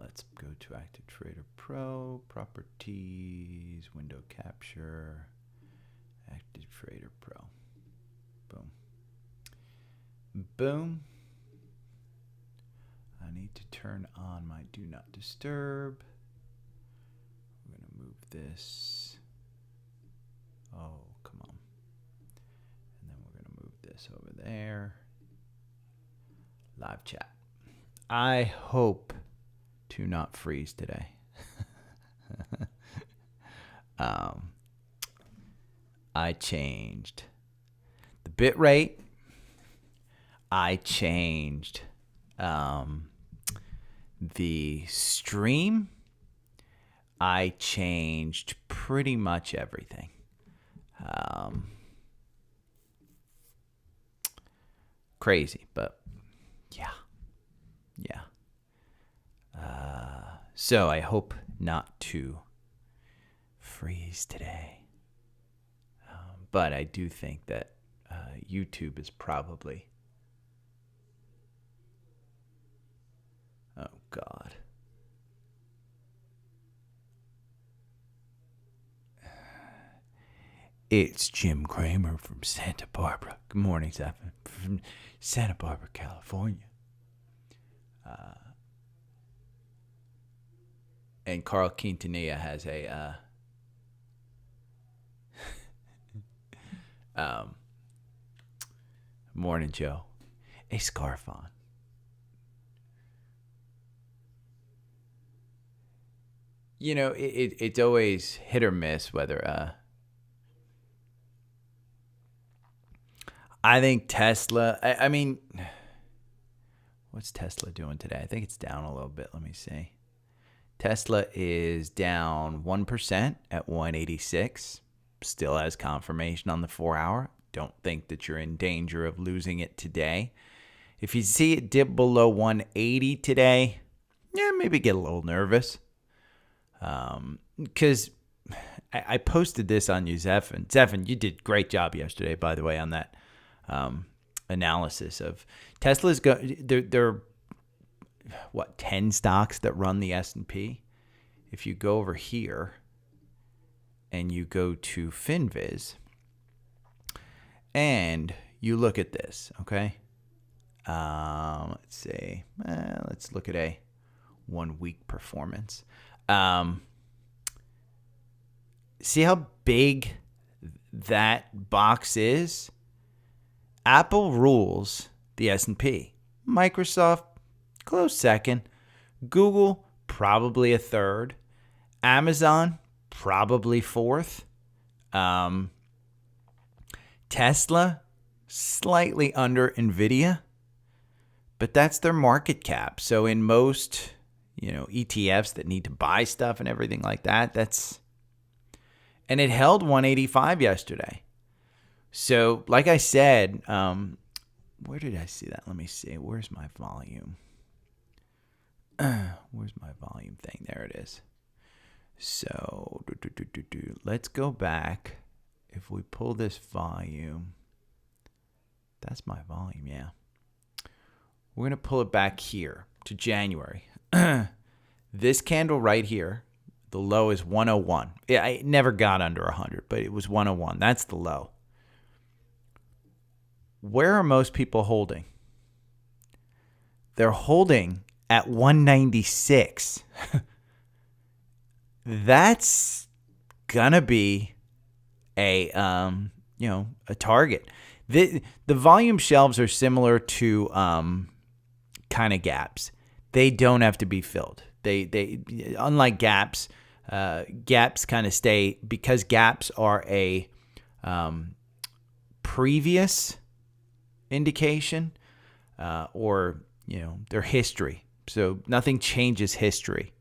let's go to Active Trader Pro, properties, window capture, Active Trader Pro. Boom. Boom. I need to turn on my do not disturb. We're going to move this. Oh, come on. And then we're going to move this over there. Live chat. I hope to not freeze today. I changed the bit rate. I changed the stream. I changed pretty much everything. Crazy, but yeah. So I hope not to freeze today. But I do think that YouTube is probably... Oh, God. It's Jim Cramer from Santa Barbara. Good morning, Zephyr. From Santa Barbara, California. And Carl Quintanilla has a morning, Joe. A scarf on. You know, it's always hit or miss whether I think Tesla, I mean, what's Tesla doing today? I think it's down a little bit. Let me see. Tesla is down 1% at 186. Still has confirmation on the 4-hour. Don't think that you're in danger of losing it today. If you see it dip below 180 today, yeah, maybe get a little nervous. Because I posted this on you, Zephyr. Zephyr, you did a great job yesterday, by the way, on that analysis of Tesla's. They're what, 10 stocks that run the S&P. If you go over here and you go to FinViz and you look at this, okay? Let's see. Let's look at a 1 week performance. See how big that box is? Apple rules the S&P. Microsoft, close second. Google, probably a third. Amazon, probably fourth. Tesla, slightly under NVIDIA. But that's their market cap. So in most, ETFs that need to buy stuff and everything like that, and it held 185 yesterday. So, like I said, where did I see that? Let me see. Where's my volume? Where's my volume thing? There it is. So, let's go back. If we pull this volume, that's my volume, yeah. We're going to pull it back here to January. This candle right here, the low is 101. Yeah, I never got under 100, but it was 101. That's the low. Where are most people holding? They're holding at 196. That's gonna be a target. The volume shelves are similar to kind of gaps. They don't have to be filled. They unlike gaps, gaps kind of stay, because gaps are a previous indication or their history. So nothing changes history.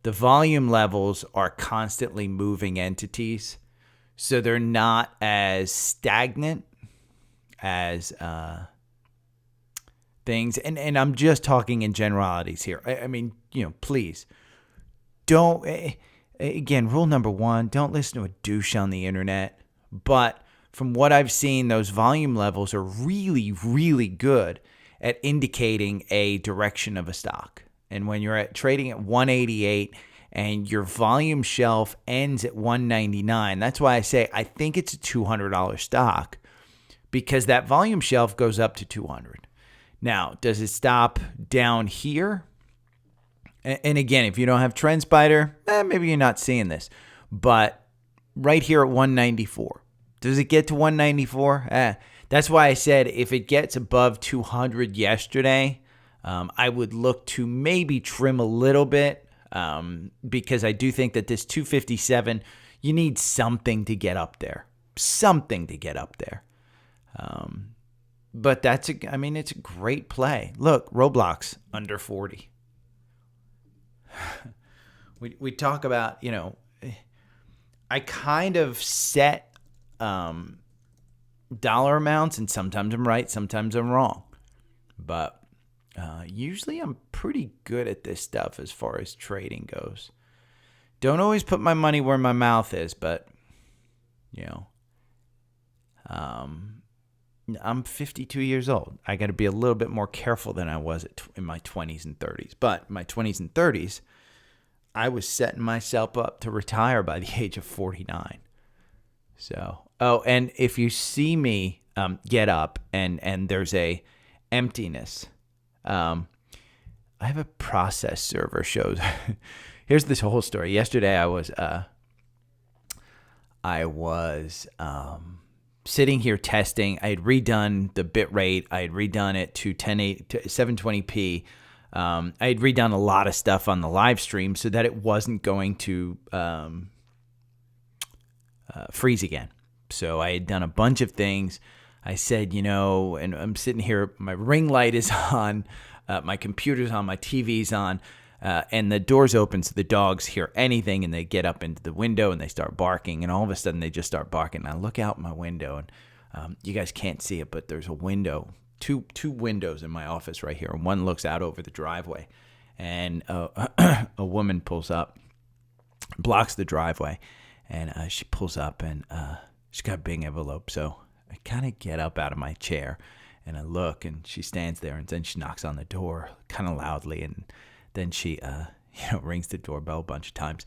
The volume levels are constantly moving entities, so they're not as stagnant as things. And I'm just talking in generalities here. I mean, please don't. Again, rule number 1: don't listen to a douche on the internet. But from what I've seen, those volume levels are really, really good at indicating a direction of a stock. And when you're trading at 188 and your volume shelf ends at 199, that's why I say I think it's a $200 stock, because that volume shelf goes up to 200. Now, does it stop down here? And again, if you don't have TrendSpider, maybe you're not seeing this. But right here at 194, does it get to 194? That's why I said if it gets above 200 yesterday, I would look to maybe trim a little bit, because I do think that this 257, you need something to get up there. Something to get up there. But it's a great play. Look, Roblox under 40. we talk about, I kind of set dollar amounts, and sometimes I'm right, sometimes I'm wrong. But usually I'm pretty good at this stuff as far as trading goes. Don't always put my money where my mouth is, but, I'm 52 years old. I got to be a little bit more careful than I was in my 20s and 30s. But in my 20s and 30s, I was setting myself up to retire by the age of 49. So, and if you see me get up and there's a emptiness, I have a process server shows. Here's this whole story. Yesterday, I was sitting here testing. I had redone the bit rate. I had redone it to 720p. I had redone a lot of stuff on the live stream so that it wasn't going to freeze again. So I had done a bunch of things. I said, and I'm sitting here, my ring light is on, my computer's on, my TV's on, and the door's open so the dogs hear anything and they get up into the window and they start barking, and all of a sudden they just start barking. And I look out my window, and you guys can't see it, but there's a window, two windows in my office right here, and one looks out over the driveway. And a woman pulls up, blocks the driveway, and she pulls up, and she's got a big envelope. So I kind of get up out of my chair and I look, and she stands there, and then she knocks on the door kind of loudly, and then she rings the doorbell a bunch of times.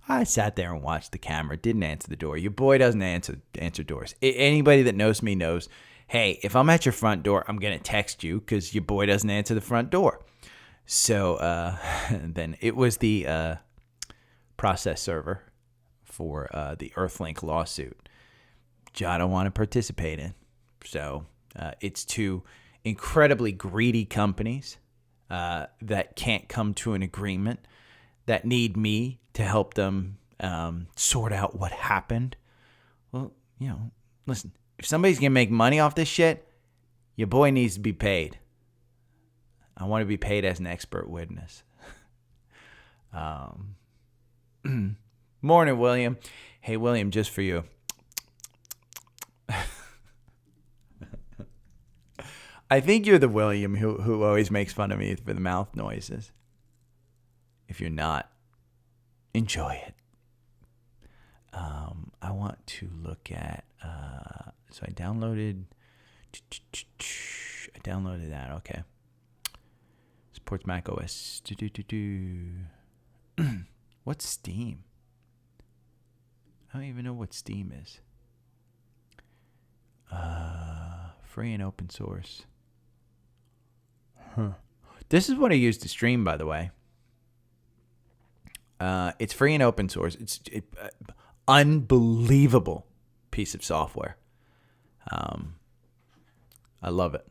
I sat there and watched the camera, didn't answer the door. Your boy doesn't answer doors. Anybody that knows me knows, hey, if I'm at your front door, I'm going to text you because your boy doesn't answer the front door. So then it was the process server for the Earthlink lawsuit, which I don't want to participate in. So it's two incredibly greedy companies that can't come to an agreement, that need me to help them sort out what happened. Well, listen, if somebody's going to make money off this shit, your boy needs to be paid. I want to be paid as an expert witness. Morning, William. Hey, William, just for you. I think you're the William who always makes fun of me for the mouth noises. If you're not, enjoy it. I want to look at, so I downloaded that, okay. Supports Mac OS. What's Steam? I don't even know what Steam is. Free and open source. This is what I use to stream, by the way. It's free and open source. It's unbelievable piece of software. I love it.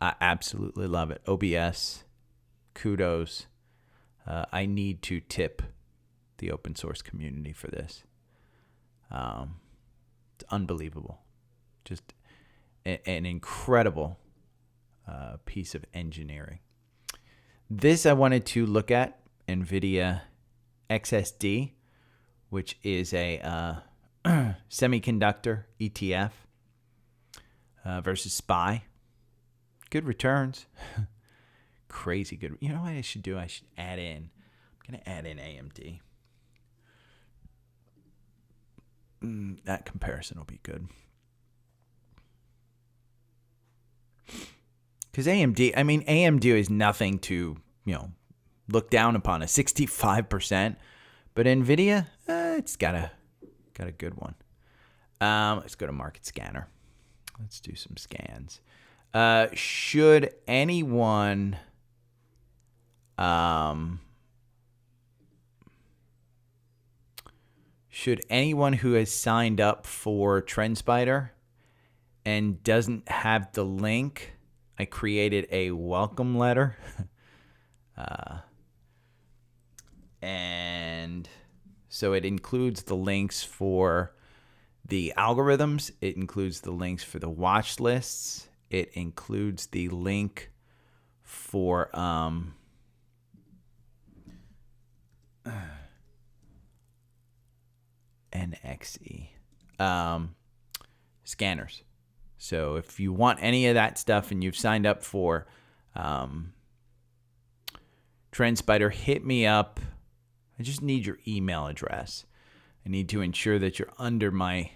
I absolutely love it. OBS, kudos. I need to tip the open source community for this. It's unbelievable. Just an incredible piece of engineering. This I wanted to look at, NVIDIA XSD, which is a semiconductor ETF versus SPY. Good returns. Crazy good. You know what I should do? I should add in. I'm going to add in AMD. That comparison will be good. Because AMD is nothing to, look down upon. A 65%, but NVIDIA, it's got a good one. Let's go to Market Scanner. Let's do some scans. Should anyone who has signed up for TrendSpider and doesn't have the link, I created a welcome letter. And so it includes the links for the algorithms. It includes the links for the watch lists. It includes the link for NXE scanners. So if you want any of that stuff and you've signed up for TrendSpider, hit me up. I just need your email address. I need to ensure that you're under my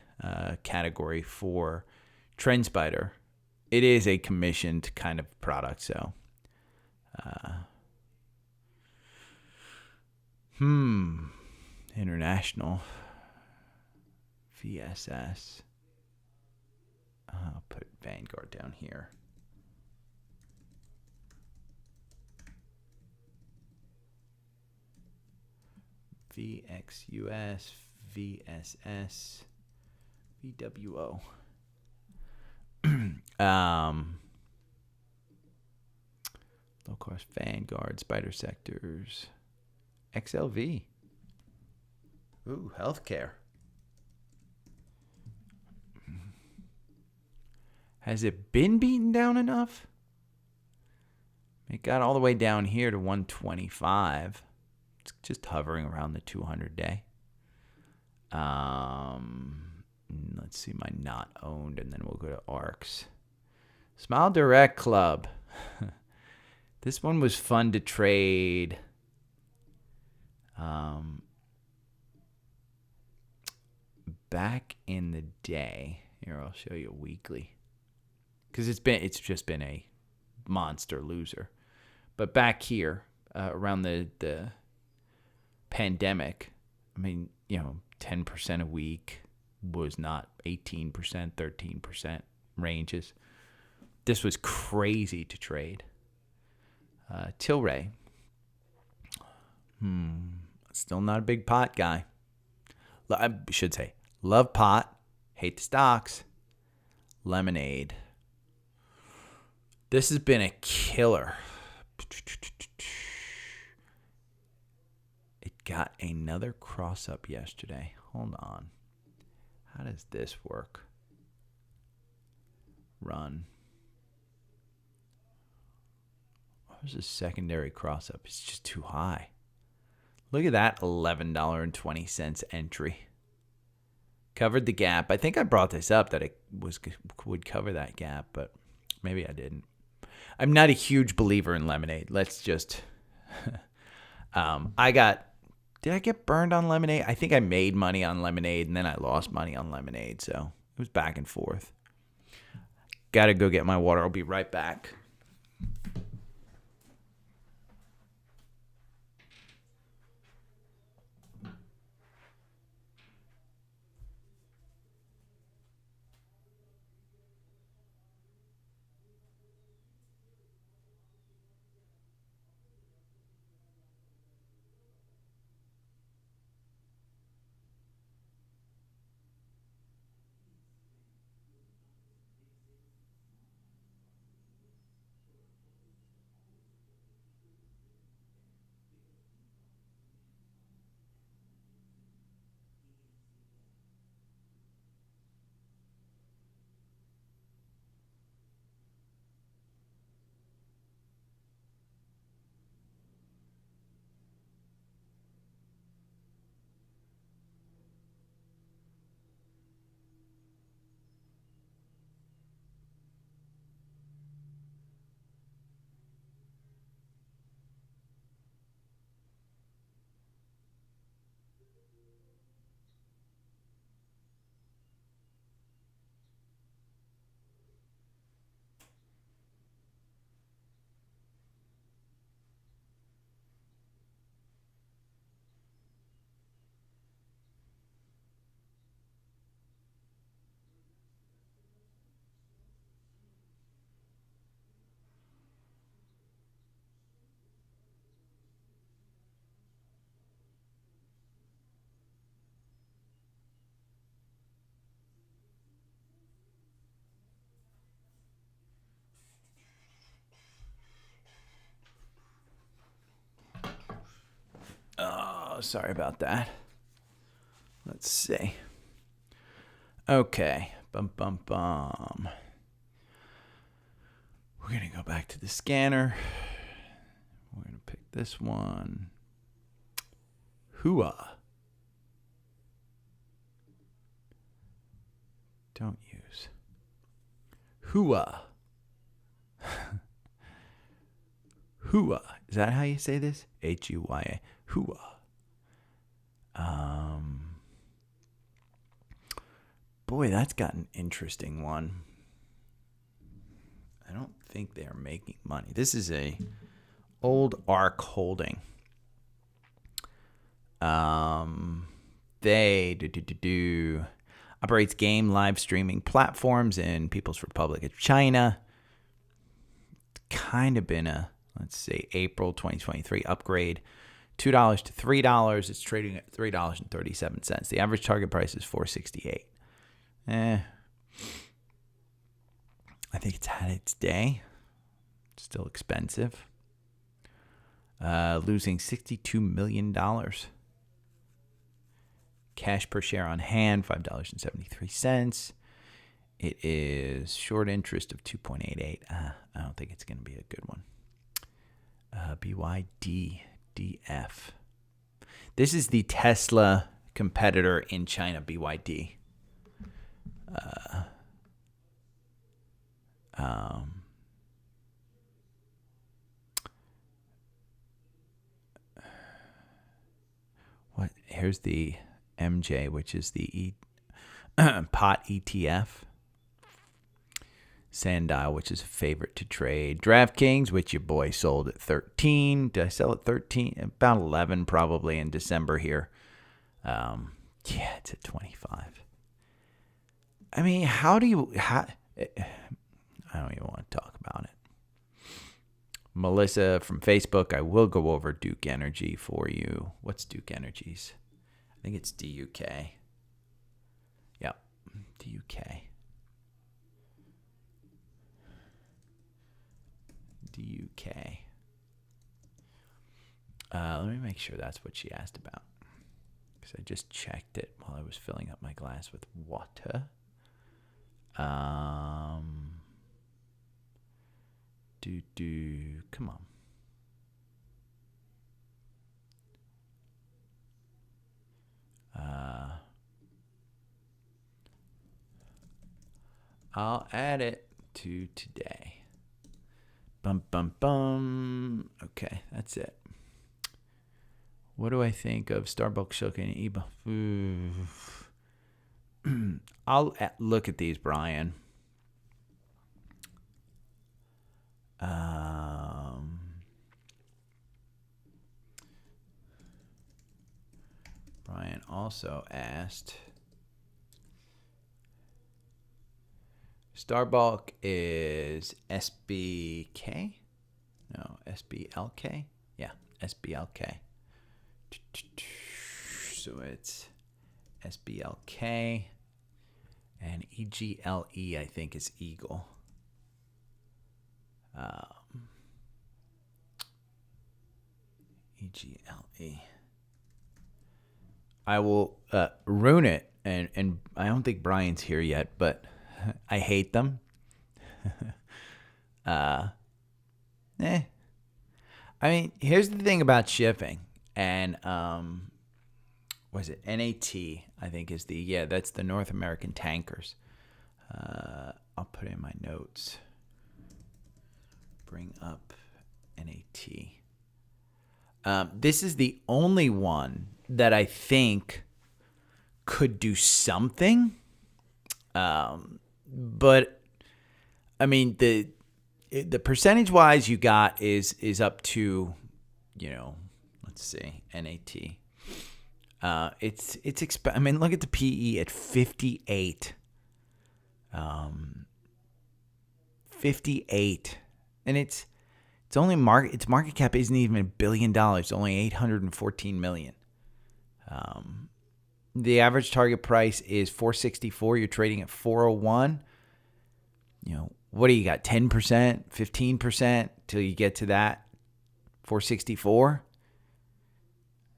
category for TrendSpider. It is a commissioned kind of product, so international VSS. I'll put Vanguard down here. VXUS, VSS, VWO. Low cost Vanguard, Spider Sectors, XLV. Ooh, healthcare. Has it been beaten down enough? It got all the way down here to 125. It's just hovering around the 200-day. Let's see my not owned, and then we'll go to ARCs. Smile Direct Club. This one was fun to trade. Back in the day. Here, I'll show you weekly. Because it's just been a monster loser. But back here, around the pandemic, 10% a week was not 18%, 13% ranges. This was crazy to trade. Tilray. Still not a big pot guy. I should say, love pot, hate the stocks. Lemonade. This has been a killer. It got another cross up yesterday. Hold on. How does this work? Run. There's a secondary cross up. It's just too high. Look at that $11.20 entry. Covered the gap. I think I brought this up that it would cover that gap, but maybe I didn't. I'm not a huge believer in Lemonade. Let's just did I get burned on Lemonade? I think I made money on Lemonade and then I lost money on Lemonade, so it was back and forth. Gotta go get my water. I'll be right back. Oh, sorry about that. Let's see. Okay. Bum, bum, bum. We're going to go back to the scanner. We're going to pick this one. Hua. Don't use. Hua. Hua. Is that how you say this? H-U-Y-A. Hua. Boy, that's got an interesting one. I don't think they are making money. This is a old ARC holding. They operates game live streaming platforms in People's Republic of China. It's kind of been a, let's see, April 2023 upgrade. $2 to $3. It's trading at $3.37. The average target price is $4.68. I think it's had its day. It's still expensive. Losing $62 million. Cash per share on hand, $5.73. It is short interest of 2.88. I don't think it's going to be a good one. BYDDF. This is the Tesla competitor in China, BYD. What? Here's the MJ, which is the pot ETF. Sandile, which is a favorite to trade. DraftKings, which your boy sold at 13. Did I sell at 13? About 11 probably in December here. Yeah, it's at 25. I mean, I don't even want to talk about it. Melissa from Facebook, I will go over Duke Energy for you. What's Duke Energy's? I think it's DUK. Yep, DUK. DUK. Let me make sure that's what she asked about, because I just checked it while I was filling up my glass with water. Come on. I'll add it to today. Bum, bum, bum. Okay, that's it. What do I think of Starbucks, Shilka, and EBA? I'll look at these, Brian. Brian also asked, Starbucks is SBK? No, SBLK? Yeah, SBLK. So it's SBLK, and EGLE, I think, is Eagle. EGLE. I will ruin it, and I don't think Brian's here yet, but I hate them. I mean, here's the thing about shipping, and was it NAT? I think is that's the North American tankers. I'll put in my notes. Bring up NAT. This is the only one that I think could do something. But I mean, the percentage wise you got is up to, let's see, NAT. I mean, look at the PE at 58. 58. And its market cap isn't even $1 billion, only $814 million. The average target price is $464. You're trading at $401. What do you got? 10%, 15% till you get to that $464.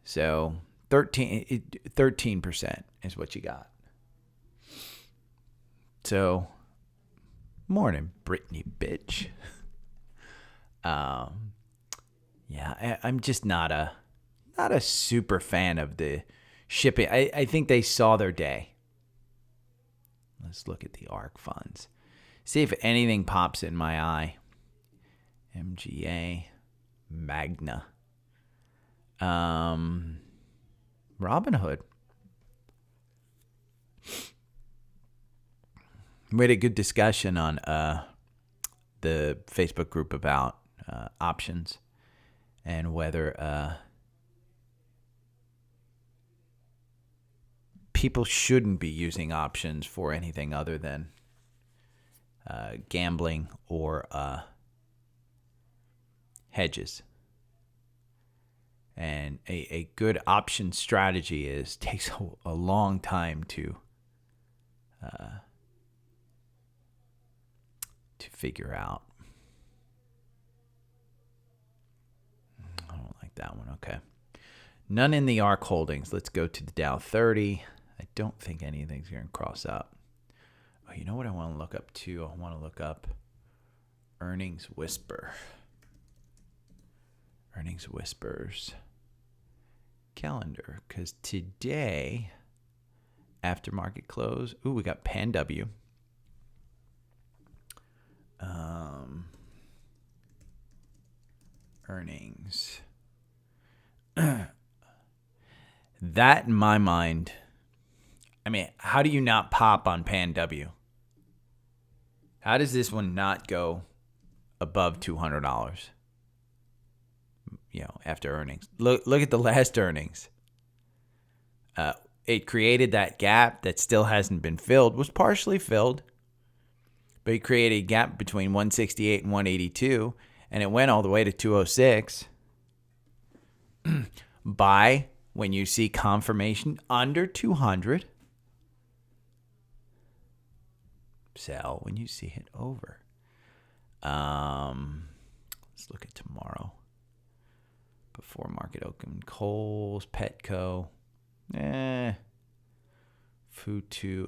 So 13% is what you got. So, morning, Brittany, bitch. Yeah, I'm just not a super fan of the shipping. I think they saw their day. Let's look at the ARK funds. See if anything pops in my eye. MGA, Magna, Robinhood. We had a good discussion on the Facebook group about options and whether people shouldn't be using options for anything other than gambling or hedges. And a good option strategy takes a long time to figure out. I don't like that one. Okay. None in the ARK holdings. Let's go to the Dow 30. I don't think anything's going to cross up. Oh, you know what I want to look up too? I want to look up Earnings Whisper. Earnings Whispers calendar, because today, after market close, we got Pan W. Earnings. That, in my mind, I mean, how do you not pop on Pan W? How does this one not go above $200? After earnings. Look at the last earnings. It created that gap that still hasn't been filled. Was partially filled, but it created a gap between 168 and 182, and it went all the way to 206. Buy when you see confirmation under 200. Sell when you see it over. Let's look at tomorrow. Before market open, Kohl's, Petco, Futu,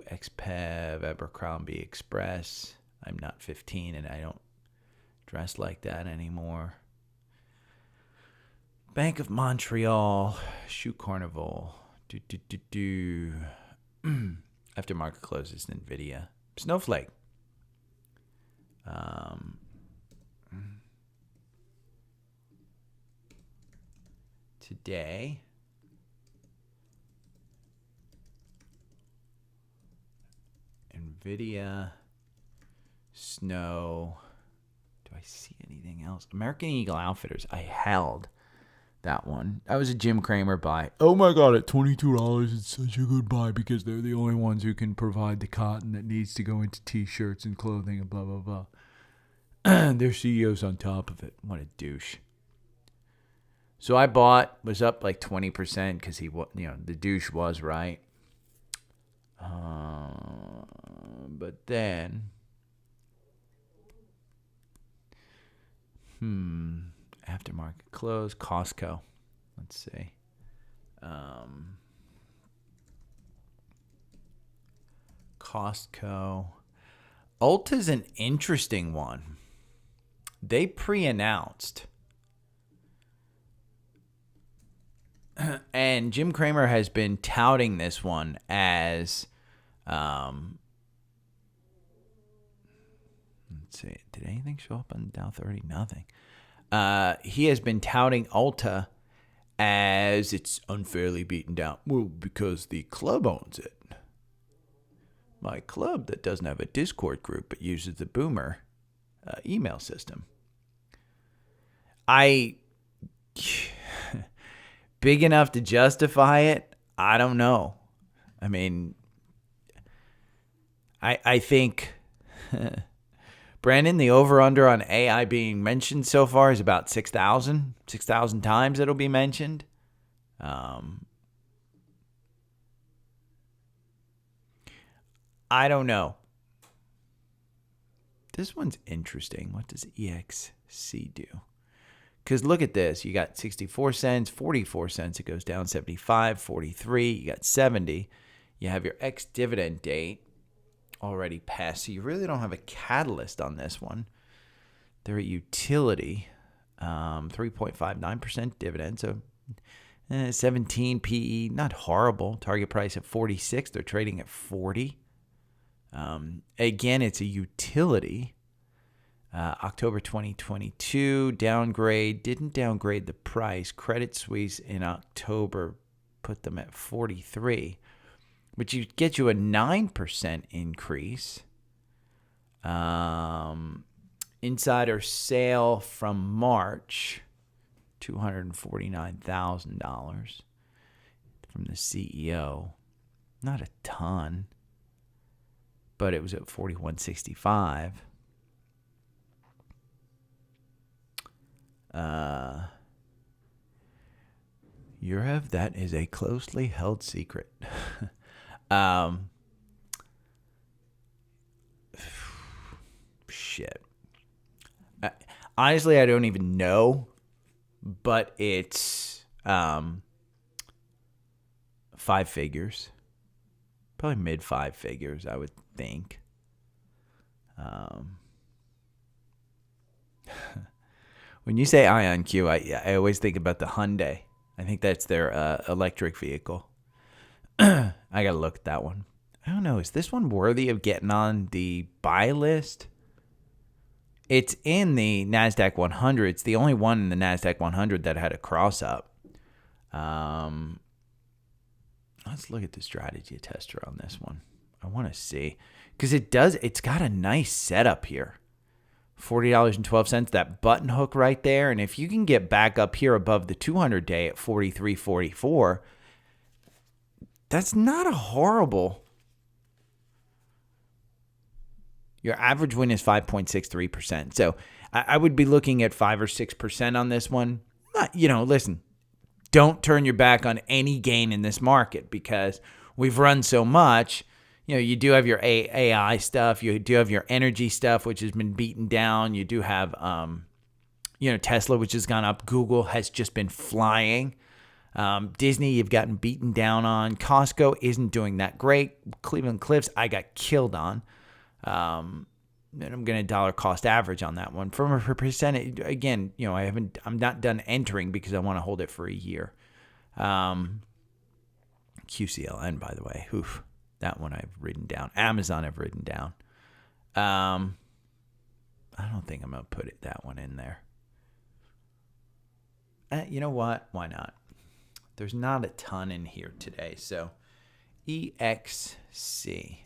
XPEV, Abercrombie Express. I'm not 15 and I don't dress like that anymore. Bank of Montreal, Shoe Carnival, After market closes, NVDA, Snowflake. Today, NVIDIA, Snow. Do I see anything else? American Eagle Outfitters. I held that one. That was a Jim Cramer buy. Oh my God, at $22, it's such a good buy because they're the only ones who can provide the cotton that needs to go into T-shirts and clothing and blah, blah, blah. Their CEO's on top of it. What a douche. So I was up like 20% because the douche was right. But then, aftermarket close, Costco. Let's see. Costco. Ulta's an interesting one. They pre-announced. And Jim Cramer has been touting this one as, let's see, did anything show up on Dow 30? Nothing. He has been touting Ulta as it's unfairly beaten down. Well, because the club owns it. My club that doesn't have a Discord group but uses the Boomer email system. Big enough to justify it? I don't know. I mean, I think, Brandon, the over-under on AI being mentioned so far is about 6,000. 6,000 times it'll be mentioned. I don't know. This one's interesting. What does EXC do? Because look at this. You got 64 cents, 44 cents. It goes down 75, 43. You got 70. You have your ex-dividend date already passed. So you really don't have a catalyst on this one. They're a utility, 3.59% dividend. So 17 PE, not horrible. Target price at 46. They're trading at 40. Again, it's a utility. October 2022, downgrade. Didn't downgrade the price. Credit Suisse in October put them at 43. But you get you a 9% increase. Insider sale from March, $249,000 from the CEO. Not a ton, but it was at 41.65. Europe, that is a closely held secret. Shit. Honestly, I don't even know, but it's 5 figures. Probably mid 5 figures, I would think. When you say IonQ, I always think about the Hyundai. I think that's their electric vehicle. I got to look at that one. I don't know. Is this one worthy of getting on the buy list? It's in the NASDAQ 100. It's the only one in the NASDAQ 100 that had a cross-up. Let's look at the strategy tester on this one. I want to see. Because it's got a nice setup here. $40.12, that button hook right there. And if you can get back up here above the 200-day at 43.44, that's not a horrible. Your average win is 5.63%. So I would be looking at 5 or 6% on this one. Listen, don't turn your back on any gain in this market because we've run so much. You do have your AI stuff. You do have your energy stuff, which has been beaten down. You do have, Tesla, which has gone up. Google has just been flying. Disney, you've gotten beaten down on. Costco isn't doing that great. Cleveland Cliffs, I got killed on. And I'm going to dollar cost average on that one. From a percentage, again, I'm not done entering because I want to hold it for a year. QCLN, by the way, that one I've written down. Amazon I've written down. I don't think I'm going to put that one in there. You know what? Why not? There's not a ton in here today. So EXC.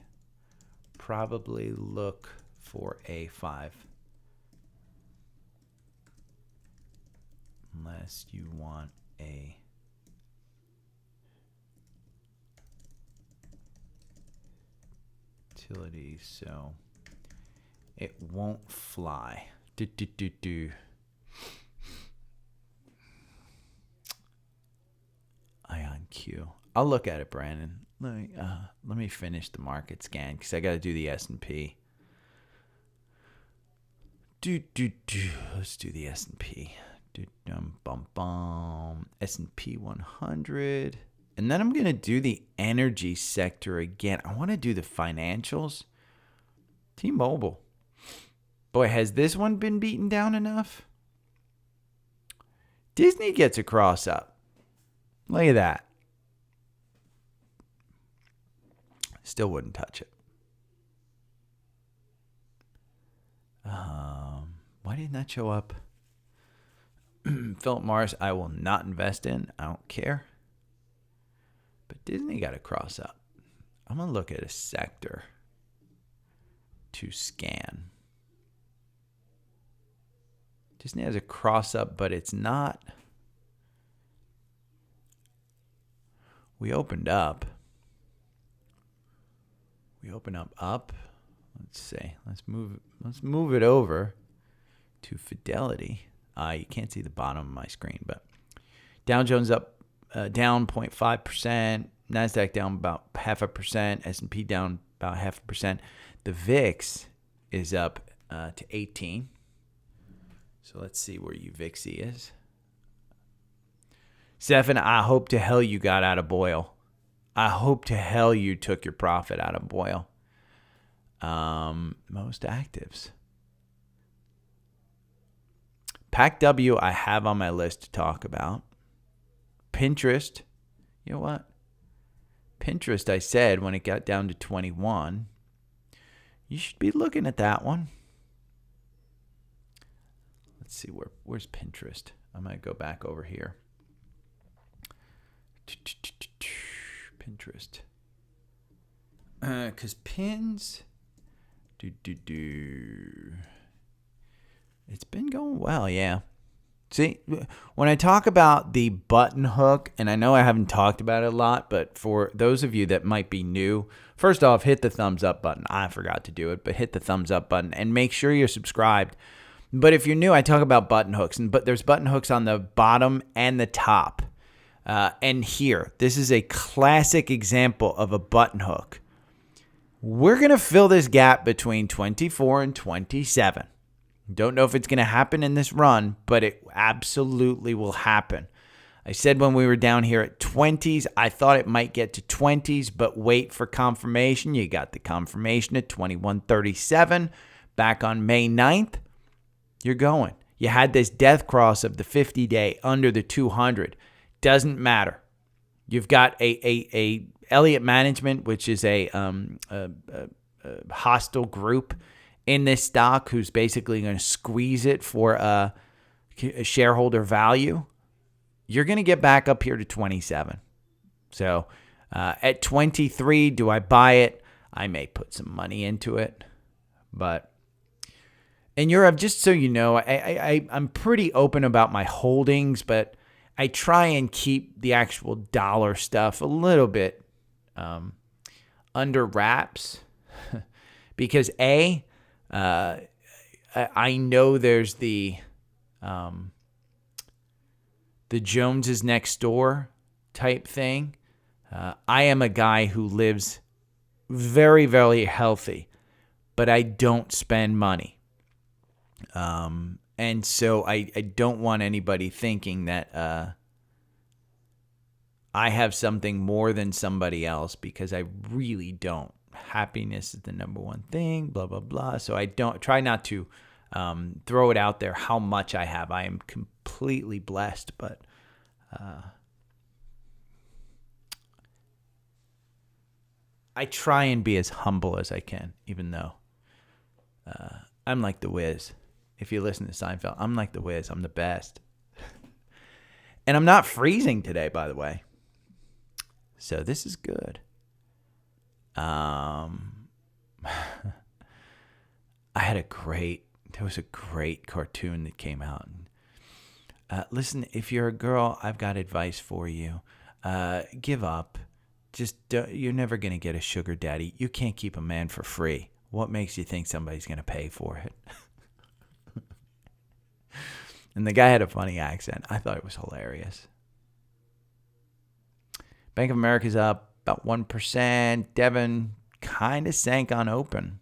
Probably look for a 5. Unless you want a utility, so it won't fly. IonQ. I'll look at it, Brandon. Let me finish the market scan because I got to do the S&P. Let's do the S&P. S&P 100. And then I'm going to do the energy sector again. I want to do the financials. T-Mobile. Boy, has this one been beaten down enough? Disney gets a cross up. Look at that. Still wouldn't touch it. Why didn't that show up? Philip Morris, I will not invest in. I don't care. But Disney got a cross up. I'm going to look at a sector to scan. Disney has a cross up, but it's not. We opened up. We open up. Let's see. Let's move it over to Fidelity. You can't see the bottom of my screen, but Dow Jones up down 0.5%, NASDAQ down about 0.5%, S&P down about 0.5%. The VIX is up to 18. So let's see where UVIXY is. Stefan, I hope to hell you got out of Boyle. I hope to hell you took your profit out of Boyle. Most actives. PACW I have on my list to talk about. Pinterest. You know what? Pinterest, I said when it got down to 21, you should be looking at that one. Let's see, where's Pinterest? I might go back over here. Pinterest. Because pins, it's been going well, yeah. See, when I talk about the button hook, and I know I haven't talked about it a lot, but for those of you that might be new, first off, hit the thumbs up button. I forgot to do it, but hit the thumbs up button and make sure you're subscribed. But if you're new, I talk about button hooks, but there's button hooks on the bottom and the top. And here, this is a classic example of a button hook. We're going to fill this gap between 24 and 27. Don't know if it's going to happen in this run, but it absolutely will happen. I said when we were down here at 20s, I thought it might get to 20s, but wait for confirmation. You got the confirmation at 21.37 back on May 9th. You're going. You had this death cross of the 50-day under the 200. Doesn't matter. You've got a Elliott Management, which is a hostile group in this stock who's basically going to squeeze it for a shareholder value. You're going to get back up here to 27. So at 23, do I buy it? I may put some money into it. But in Europe, just so you know, I'm pretty open about my holdings, but I try and keep the actual dollar stuff a little bit under wraps because I know there's the Joneses next door type thing. I am a guy who lives very, very healthy, but I don't spend money. And so I don't want anybody thinking that I have something more than somebody else because I really don't. Happiness is the number one thing, blah, blah, blah. So I don't try not to throw it out there how much I have. I am completely blessed, but I try and be as humble as I can, even though I'm like the Wiz. If you listen to Seinfeld, I'm like the Wiz. I'm the best. And I'm not freezing today, by the way. So this is good. There was a great cartoon that came out. Listen, if you're a girl, I've got advice for you. Give up. You're never going to get a sugar daddy. You can't keep a man for free. What makes you think somebody's going to pay for it? And the guy had a funny accent. I thought it was hilarious. Bank of America's up about 1%. Devon kind of sank on open.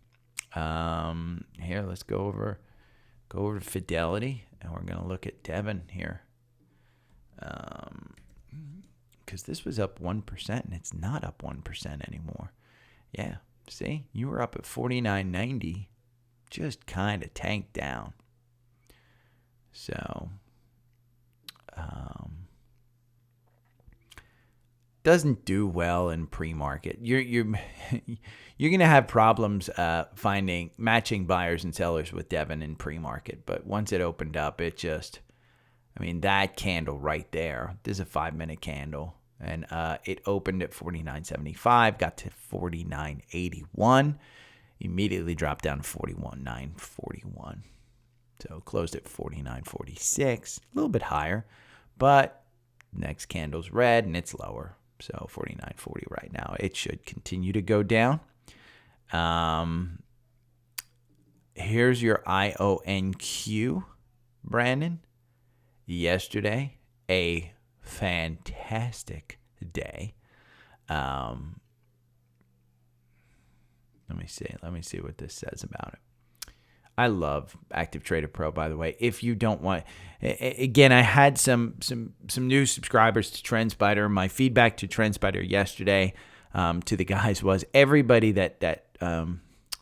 Here, let's go over to Fidelity, and we're going to look at Devon here. Because this was up 1%, and it's not up 1% anymore. Yeah, see? You were up at 49.90. Just kind of tanked down. So, doesn't do well in pre-market. You're going to have problems matching buyers and sellers with Devon in pre-market. But once it opened up, that candle right there. This is a 5-minute candle, and it opened at 49.75, got to 49.81, immediately dropped down to 41.941. So closed at 49.46, a little bit higher, but next candle's red and it's lower. So 49.40 right now. It should continue to go down. Here's your IONQ, Brandon. Yesterday, a fantastic day. Let me see what this says about it. I love Active Trader Pro, by the way. If you don't want, again, I had some new subscribers to TrendSpider. My feedback to TrendSpider yesterday to the guys was everybody that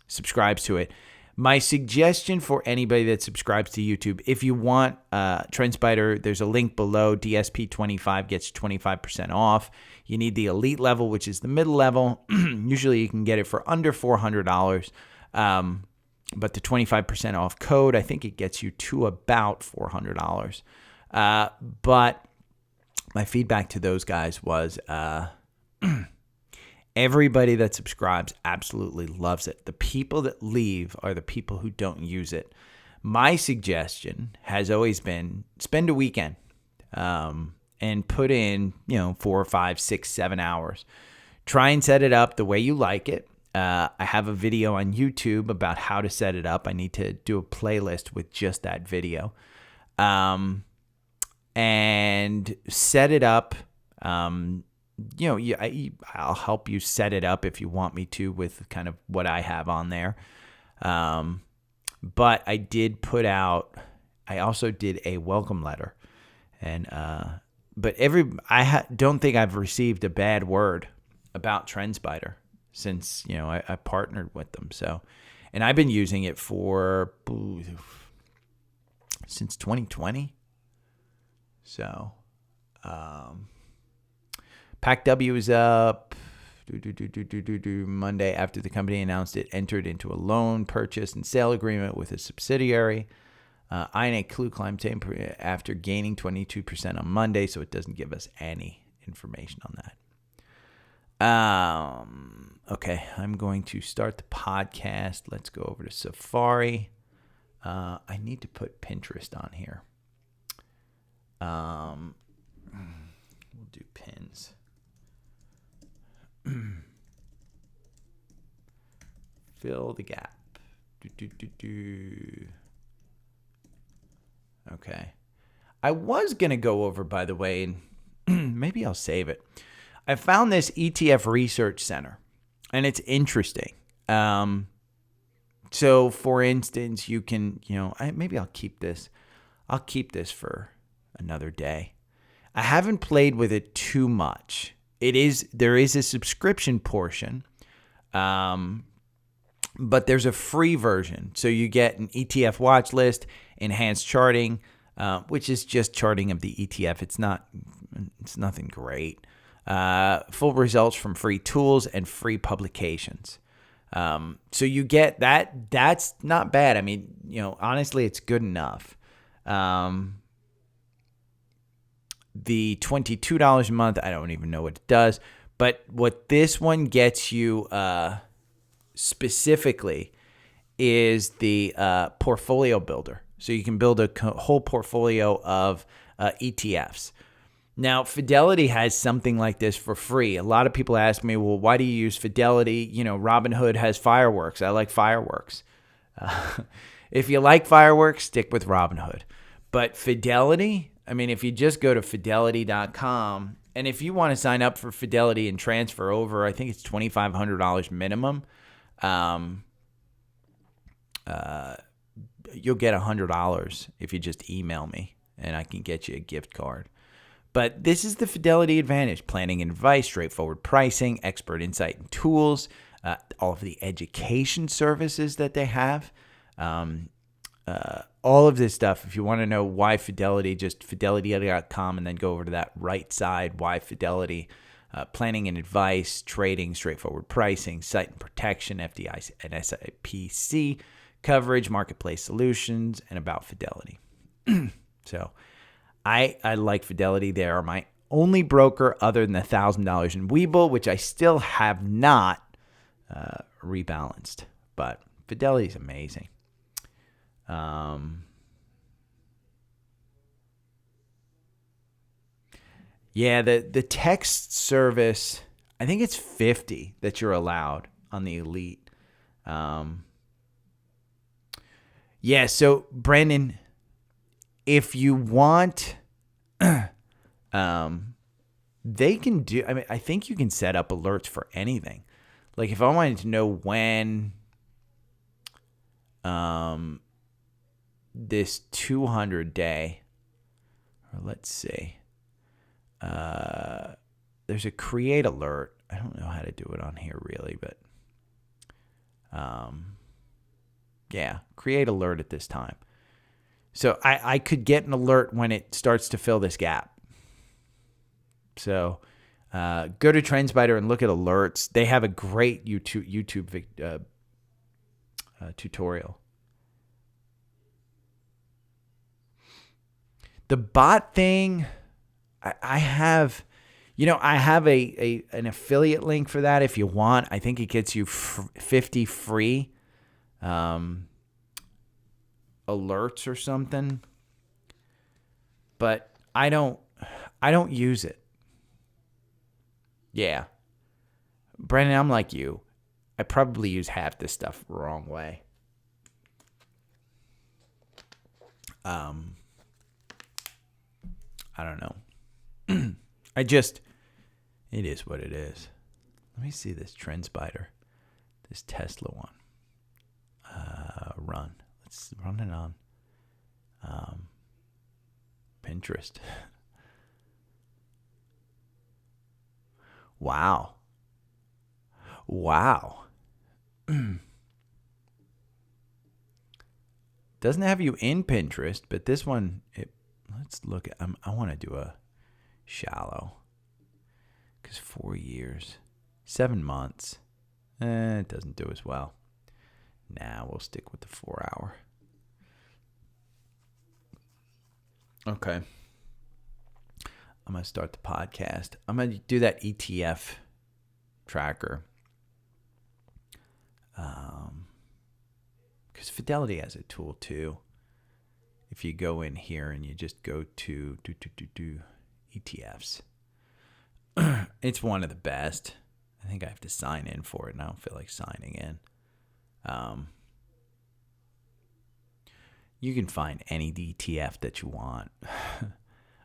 subscribes to it. My suggestion for anybody that subscribes to YouTube, if you want TrendSpider, there's a link below. DSP25 gets 25% off. You need the elite level, which is the middle level. Usually you can get it for under $400. But the 25% off code, I think it gets you to about $400. But my feedback to those guys was everybody that subscribes absolutely loves it. The people that leave are the people who don't use it. My suggestion has always been spend a weekend and put in 4, 5, 6, 7 hours. Try and set it up the way you like it. I have a video on YouTube about how to set it up. I need to do a playlist with just that video. And set it up. I'll help you set it up if you want me to with kind of what I have on there. But I did I also did a welcome letter. And but don't think I've received a bad word about TrendSpider since I partnered with them. So, and I've been using it since 2020. So, PAC-W is up Monday after the company announced it entered into a loan purchase and sale agreement with a subsidiary. INA Clue climbed after gaining 22% on Monday, so it doesn't give us any information on that. Okay, I'm going to start the podcast. Let's go over to Safari. I need to put Pinterest on here. We'll do pins. Fill the gap. Okay. I was going to go over, by the way, and maybe I'll save it. I found this ETF Research Center, and it's interesting. So, for instance, you can, maybe I'll keep this. I'll keep this for another day. I haven't played with it too much. There is a subscription portion, but there's a free version. So you get an ETF watch list, enhanced charting, which is just charting of the ETF. It's nothing great. Full results from free tools and free publications. So you get that. That's not bad. I mean, honestly, it's good enough. The $22 a month, I don't even know what it does. But what this one gets you specifically is the portfolio builder. So you can build a whole portfolio of ETFs. Now, Fidelity has something like this for free. A lot of people ask me, well, why do you use Fidelity? Robinhood has fireworks. I like fireworks. If you like fireworks, stick with Robinhood. But Fidelity, I mean, if you just go to fidelity.com, and if you want to sign up for Fidelity and transfer over, I think it's $2,500 minimum, you'll get $100 if you just email me, and I can get you a gift card. But this is the Fidelity Advantage: planning and advice, straightforward pricing, expert insight and tools, all of the education services that they have, all of this stuff. If you want to know why Fidelity, just fidelity.com and then go over to that right side, why Fidelity, planning and advice, trading, straightforward pricing, site and protection, FDIC and SIPC, coverage, marketplace solutions, and about Fidelity. So I like Fidelity. They are my only broker other than the $1,000 in Webull, which I still have not rebalanced. But Fidelity is amazing. Yeah, the text service, I think it's 50 that you're allowed on the Elite. Yeah, so Brandon, if you want, they can do, I mean, I think you can set up alerts for anything. Like if I wanted to know when this 200-day, or let's see, there's a create alert. I don't know how to do it on here really, but yeah, create alert at this time. So I could get an alert when it starts to fill this gap. So go to TrendSpider and look at alerts. They have a great YouTube tutorial. The bot thing, I have, I have an affiliate link for that if you want. I think it gets you 50 free alerts or something. But I don't use it. Yeah. Brandon, I'm like you. I probably use half this stuff the wrong way. I don't know. It is what it is. Let me see this TrendSpider, this Tesla one. Run. Let's run it on Pinterest. Wow. Doesn't have you in Pinterest, but this one, let's look at, I want to do a shallow. Because 4 years, 7 months, it doesn't do as well. Nah, we'll stick with the 4 hour. Okay. I'm going to start the podcast. I'm going to do that ETF tracker. Because Fidelity has a tool too. If you go in here and you just go to ETFs. It's one of the best. I think I have to sign in for it, and I don't feel like signing in. You can find any ETF that you want. I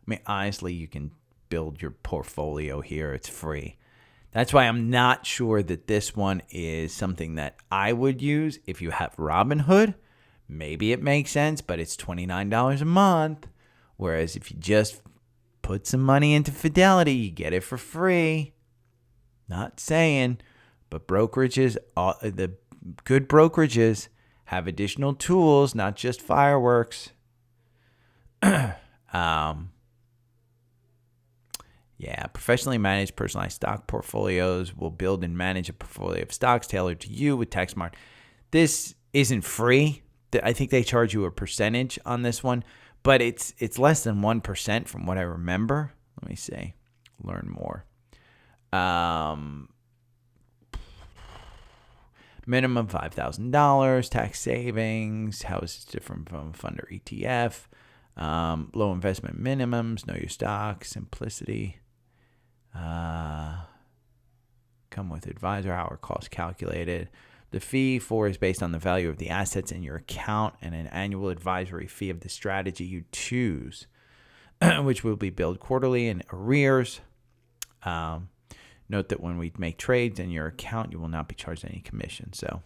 mean, honestly, you can build your portfolio here. It's free. That's why I'm not sure that this one is something that I would use. If you have Robinhood, maybe it makes sense, but it's $29 a month. Whereas if you just put some money into Fidelity, you get it for free. Not saying, but brokerages, the good brokerages have additional tools, not just fireworks. Yeah, professionally managed personalized stock portfolios will build and manage a portfolio of stocks tailored to you with tax smart. This isn't free. I think they charge you a percentage on this one, but it's less than 1% from what I remember. Let me see. Learn more. Minimum $5,000, tax savings. How is this different from a fund or ETF? Low investment minimums, know your stocks, simplicity. Come with advisor, hour cost calculated. The fee for is based on the value of the assets in your account and an annual advisory fee of the strategy you choose, which will be billed quarterly in arrears. Note that when we make trades in your account, you will not be charged any commission. So,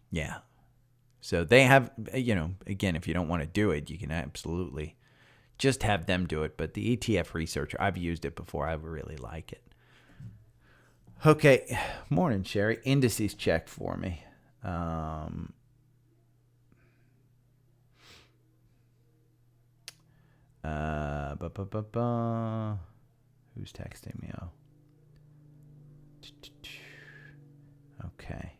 yeah. So they have, again, if you don't want to do it, you can absolutely just have them do it. But the ETF researcher, I've used it before. I really like it. Okay. Morning, Sherry. Indices check for me. Who's texting me? Oh. Okay.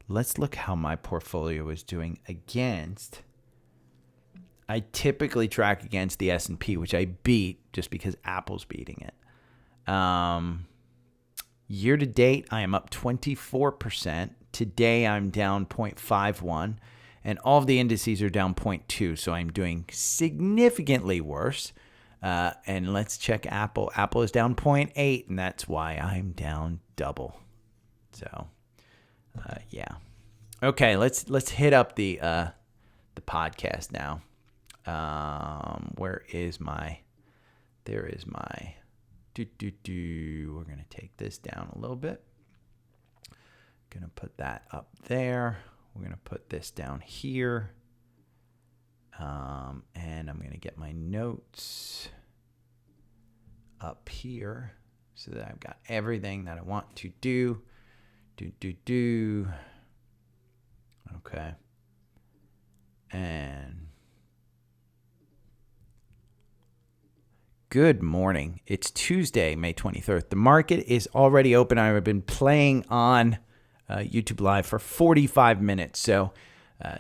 Let's look how my portfolio is doing against. I typically track against the S&P, which I beat just because Apple's beating it. Year to date, I am up 24%. Today, I'm down 0.51. And all of the indices are down 0.2. So I'm doing significantly worse. And let's check Apple. Apple is down 0.8, and that's why I'm down double. So, yeah. Okay, let's hit up the podcast now. Where is my? There is my We're going to take this down a little bit. Going to put that up there. We're going to put this down here. And I'm going to get my notes up here so that I've got everything that I want to do. Okay. And good morning. It's Tuesday, May 23rd. The market is already open. I've been playing on YouTube Live for 45 minutes. So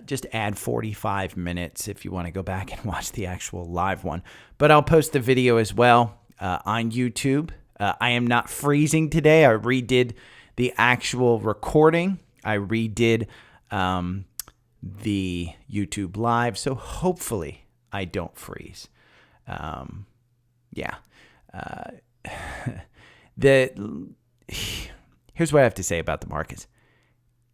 just add 45 minutes if you want to go back and watch the actual live one. But I'll post the video as well on YouTube. I am not freezing today. I redid the actual recording. I redid the YouTube Live. So hopefully I don't freeze. Yeah. Here's what I have to say about the markets.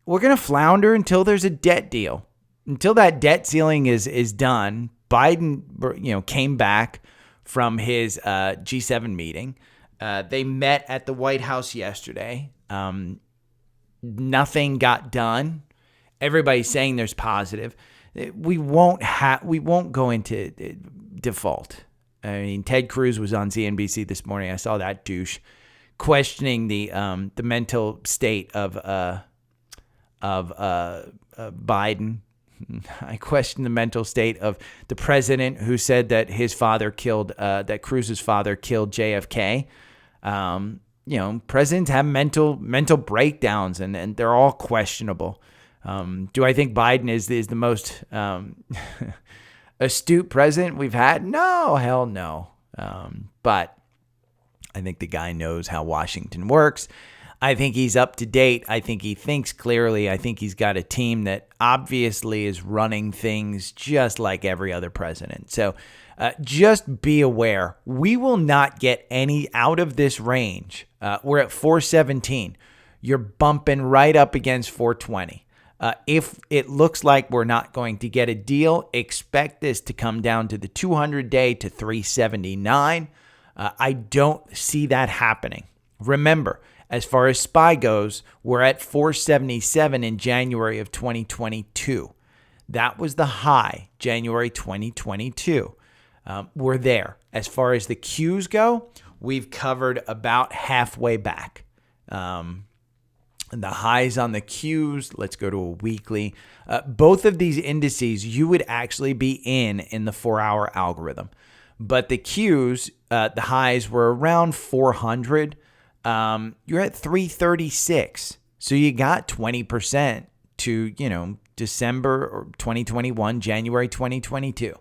We're going to flounder until there's a debt deal. Until that debt ceiling is done. Biden, came back from his G7 meeting. They met at the White House yesterday. Nothing got done. Everybody's saying there's positive. We won't go into default. I mean, Ted Cruz was on CNBC this morning. I saw that douche questioning the mental state of Biden. I question the mental state of the president who said that his father killed, that Cruz's father killed JFK. Presidents have mental breakdowns, and they're all questionable. Do I think Biden is the most astute president we've had? No, hell no. But I think the guy knows how Washington works. I think he's up to date. I think he thinks clearly. I think he's got a team that obviously is running things just like every other president. So just be aware. We will not get any out of this range. We're at 417. You're bumping right up against 420. If it looks like we're not going to get a deal, expect this to come down to the 200-day to 379. I don't see that happening. Remember, as far as SPY goes, we're at 477 in January of 2022. That was the high, January 2022. We're there. As far as the Qs go, we've covered about halfway back. The highs on the Qs, let's go to a weekly. Both of these indices, you would actually be in the 4-hour algorithm. But the Qs, the highs were around 400. You're at 336. So you got 20% to, December or 2021, January 2022.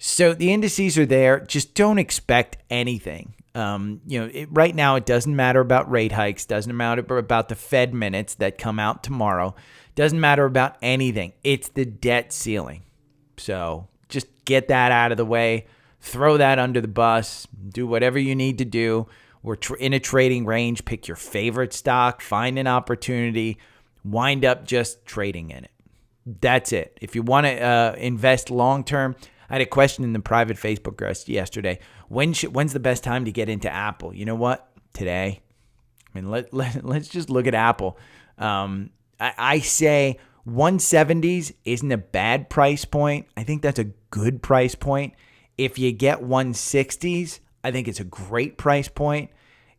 So the indices are there. Just don't expect anything. Right now it doesn't matter about rate hikes, doesn't matter about the Fed minutes that come out tomorrow, doesn't matter about anything. It's the debt ceiling. So just get that out of the way, throw that under the bus, do whatever you need to do. We're in a trading range. Pick your favorite stock, find an opportunity, wind up just trading in it. That's it. If you want to invest long term, I had a question in the private Facebook group yesterday. When's the best time to get into Apple? You know what? Today. I mean, let's just look at Apple. I say 170s isn't a bad price point. I think that's a good price point. If you get 160s, I think it's a great price point.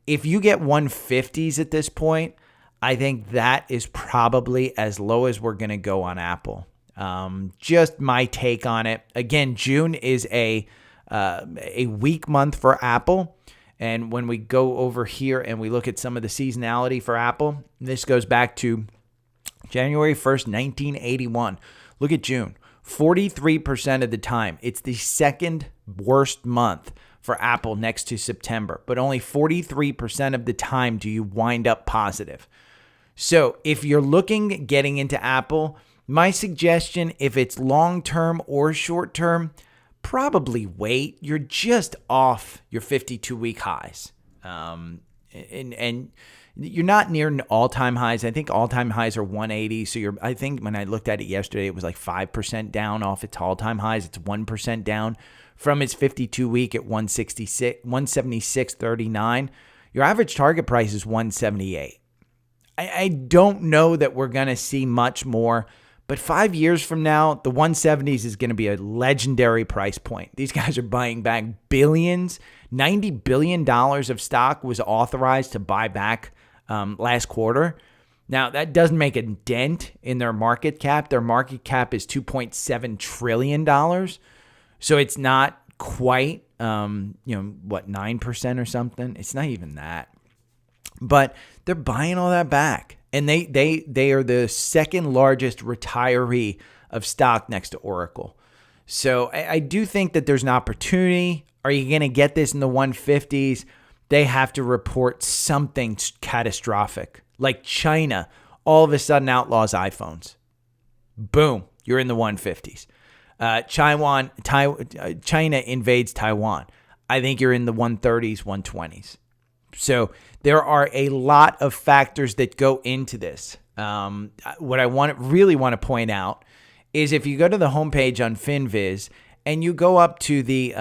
If you get 150s at this point, I think that is probably as low as we're going to go on Apple. Just my take on it. Again, June is a weak month for Apple. And when we go over here and we look at some of the seasonality for Apple, this goes back to January 1st, 1981. Look at June. 43% of the time, it's the second worst month for Apple next to September. But only 43% of the time do you wind up positive. So if you're getting into Apple, my suggestion, if it's long-term or short-term, probably wait. You're just off your 52-week highs. And you're not near all-time highs. I think all-time highs are 180. So I think when I looked at it yesterday, it was like 5% down off its all-time highs. It's 1% down from its 52-week at 176.39. Your average target price is 178. I don't know that we're going to see much more, but 5 years from now, the 170s is going to be a legendary price point. These guys are buying back billions. $90 billion of stock was authorized to buy back last quarter. Now, that doesn't make a dent in their market cap. Their market cap is $2.7 trillion. So it's not quite, 9% or something. It's not even that. But they're buying all that back. And they are the second largest retiree of stock next to Oracle. So I do think that there's an opportunity. Are you going to get this in the 150s? They have to report something catastrophic. Like China all of a sudden outlaws iPhones. Boom, you're in the 150s. China invades Taiwan. I think you're in the 130s, 120s. So there are a lot of factors that go into this. What I really want to point out is if you go to the homepage on FinViz and you go up to the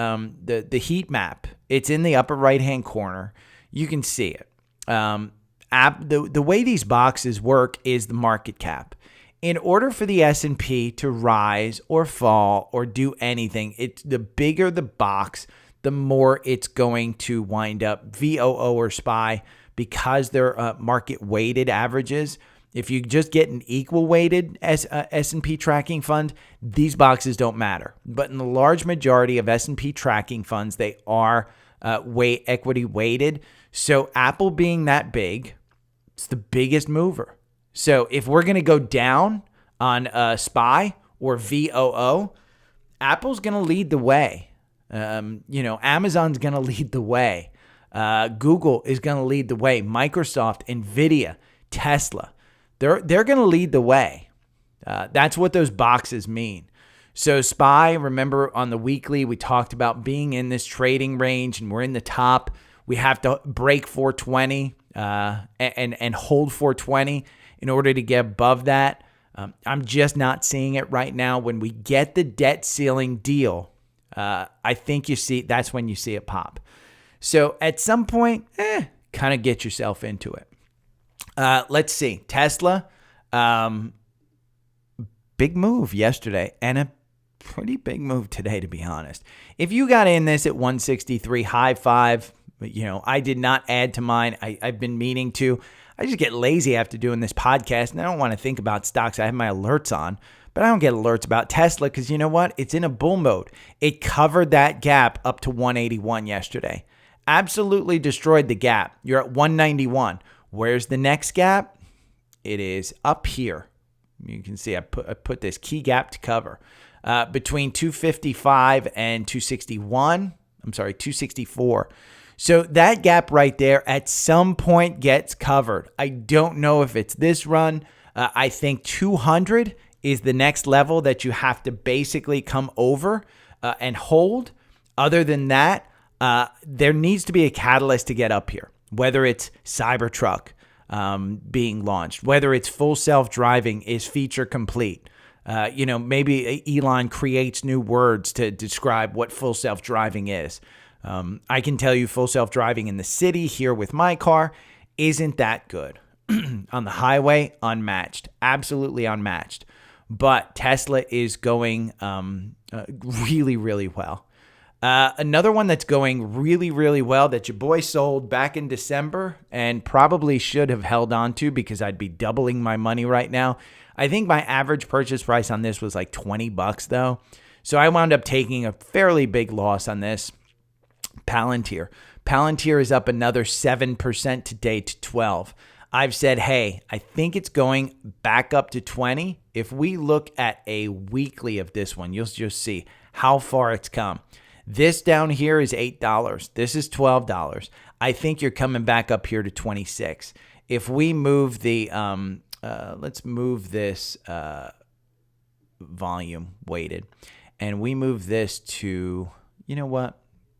heat map, it's in the upper right-hand corner. You can see it. The way these boxes work is the market cap. In order for the S&P to rise or fall or do anything, the bigger the box, the more it's going to wind up VOO or SPY because they're market-weighted averages. If you just get an equal-weighted S&P tracking fund, these boxes don't matter. But in the large majority of S&P tracking funds, they are equity-weighted. So Apple being that big, it's the biggest mover. So if we're going to go down on SPY or VOO, Apple's going to lead the way. Amazon's going to lead the way. Google is going to lead the way. Microsoft, NVIDIA, Tesla, they're going to lead the way. That's what those boxes mean. So SPY, remember on the weekly, we talked about being in this trading range and we're in the top. We have to break 420 and hold 420 in order to get above that. I'm just not seeing it right now. When we get the debt ceiling deal, I think that's when you see it pop. So at some point, kind of get yourself into it. Let's see. Tesla, big move yesterday and a pretty big move today, to be honest. If you got in this at 163, high five, I did not add to mine. I've been meaning to. I just get lazy after doing this podcast, and I don't want to think about stocks. I have my alerts on, but I don't get alerts about Tesla because you know what? It's in a bull mode. It covered that gap up to 181 yesterday. Absolutely destroyed the gap. You're at 191. Where's the next gap? It is up here. You can see I put this key gap to cover between 255 and 261. I'm sorry, 264. So that gap right there at some point gets covered. I don't know if it's this run. I think 200 is the next level that you have to basically come over and hold. Other than that, there needs to be a catalyst to get up here, whether it's Cybertruck being launched, whether it's full self-driving is feature complete. Maybe Elon creates new words to describe what full self-driving is. I can tell you full self-driving in the city here with my car isn't that good. On the highway, unmatched, absolutely unmatched. But Tesla is going really, really well. Another one that's going really, really well that your boy sold back in December and probably should have held on to because I'd be doubling my money right now. I think my average purchase price on this was like $20 though. So I wound up taking a fairly big loss on this. Palantir. Palantir is up another 7% today to 12. I've said, hey, I think it's going back up to 20. If we look at a weekly of this one, you'll just see how far it's come. This down here is $8. This is $12. I think you're coming back up here to 26. If we move the, let's move this volume weighted, and we move this to, you know what?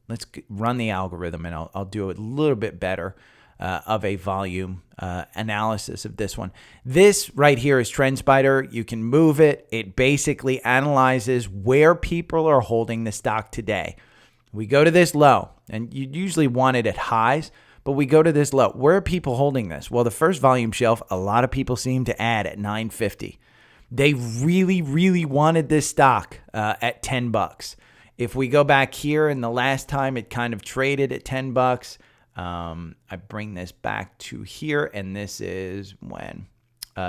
Let's run the algorithm, and I'll do it a little bit better. of a volume analysis of this one. This right here is TrendSpider. You can move it. It basically analyzes where people are holding the stock today. We go to this low, and you usually want it at highs, but we go to this low. Where are people holding this? Well, the first volume shelf, a lot of people seem to add at 950. They really, really wanted this stock at $10. If we go back here, and the last time it kind of traded at $10, I bring this back to here, and this is when?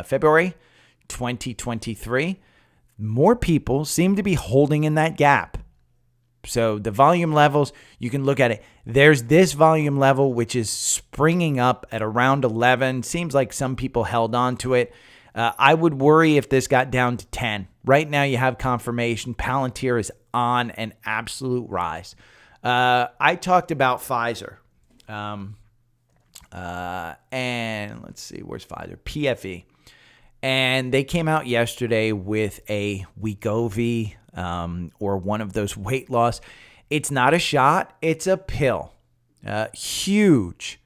February 2023. More people seem to be holding in that gap. So the volume levels, you can look at it. There's this volume level, which is springing up at around 11. Seems like some people held on to it. I would worry if this got down to 10. Right now, you have confirmation. Palantir is on an absolute rise. I talked about Pfizer. And let's see, where's Pfizer? PFE. And they came out yesterday with a Wegovy or one of those weight loss. It's not a shot. It's a pill. Huge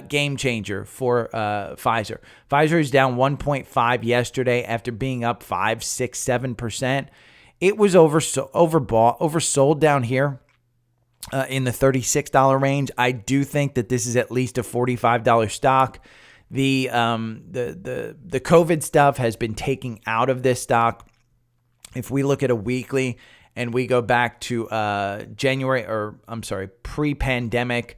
game changer for Pfizer. Pfizer is down 1.5 yesterday after being up 5, 6, 7%. It was oversold down here in the $36 range. I do think that this is at least a $45 stock. The COVID stuff has been taken out of this stock. If we look at a weekly and we go back to pre-pandemic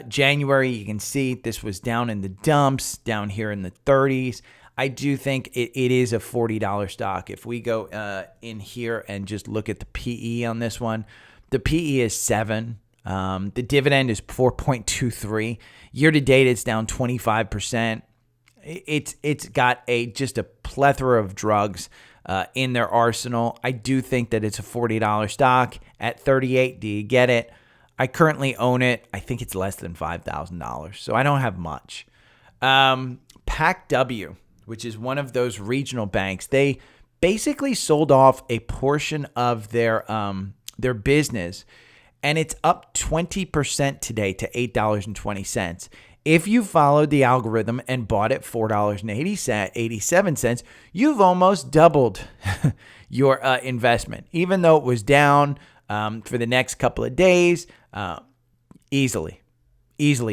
January, you can see this was down in the dumps, down here in the 30s. I do think it is a $40 stock. If we go in here and just look at the PE on this one, the PE is 7. The dividend is 4.23. Year to date, it's down 25%. It's got just a plethora of drugs in their arsenal. I do think that it's a $40 stock. At 38, do you get it? I currently own it. I think it's less than $5,000, so I don't have much. PACW, which is one of those regional banks, they basically sold off a portion of their business, and it's up 20% today to $8.20. If you followed the algorithm and bought at $4.87, you've almost doubled your investment. Even though it was down for the next couple of days, easily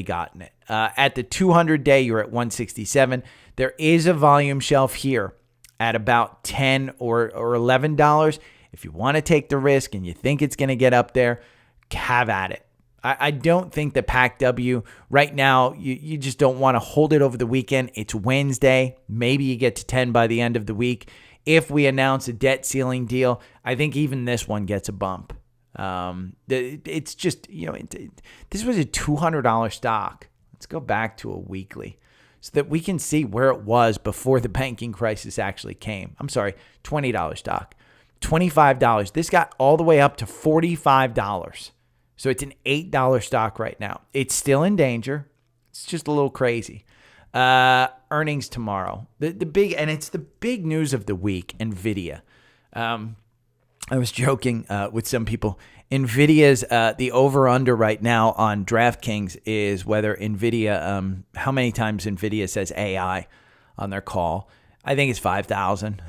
gotten it. At the 200-day, you're at 167. There is a volume shelf here at about $10 or $11. If you want to take the risk and you think it's going to get up there, have at it. I don't think the PACW right now, you just don't want to hold it over the weekend. It's Wednesday. Maybe you get to 10 by the end of the week. If we announce a debt ceiling deal, I think even this one gets a bump. It's just, this was a $200 stock. Let's go back to a weekly so that we can see where it was before the banking crisis actually came. I'm sorry, $20 stock, $25. This got all the way up to $45. So it's an $8 stock right now. It's still in danger. It's just a little crazy. Earnings tomorrow. It's the big news of the week, NVIDIA. I was joking with some people. NVIDIA's, the over-under right now on DraftKings is whether NVIDIA, how many times NVIDIA says AI on their call. I think it's 5,000.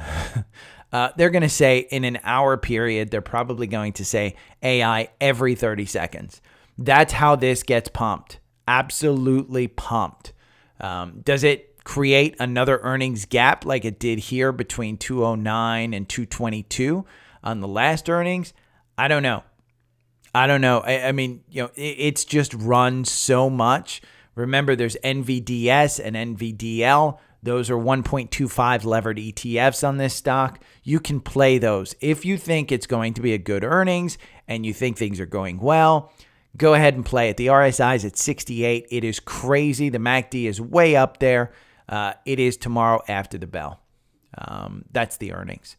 They're going to say in an hour period, they're probably going to say AI every 30 seconds. That's how this gets pumped. Absolutely pumped. Does it create another earnings gap like it did here between 209 and 222 on the last earnings? I don't know. I mean, it's just run so much. Remember, there's NVDS and NVDL. Those are 1.25 levered ETFs on this stock. You can play those. If you think it's going to be a good earnings and you think things are going well, go ahead and play it. The RSI is at 68. It is crazy. The MACD is way up there. It is tomorrow after the bell. That's the earnings.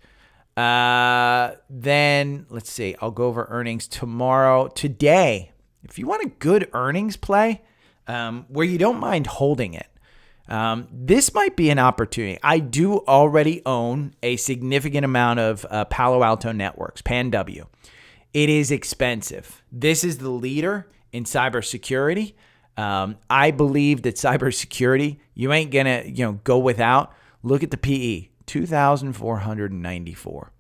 Then let's see. I'll go over earnings tomorrow. Today, if you want a good earnings play where you don't mind holding it, this might be an opportunity. I do already own a significant amount of Palo Alto Networks, PANW. It is expensive. This is the leader in cybersecurity. I believe that cybersecurity, you ain't going to, go without. Look at the PE, 2,494.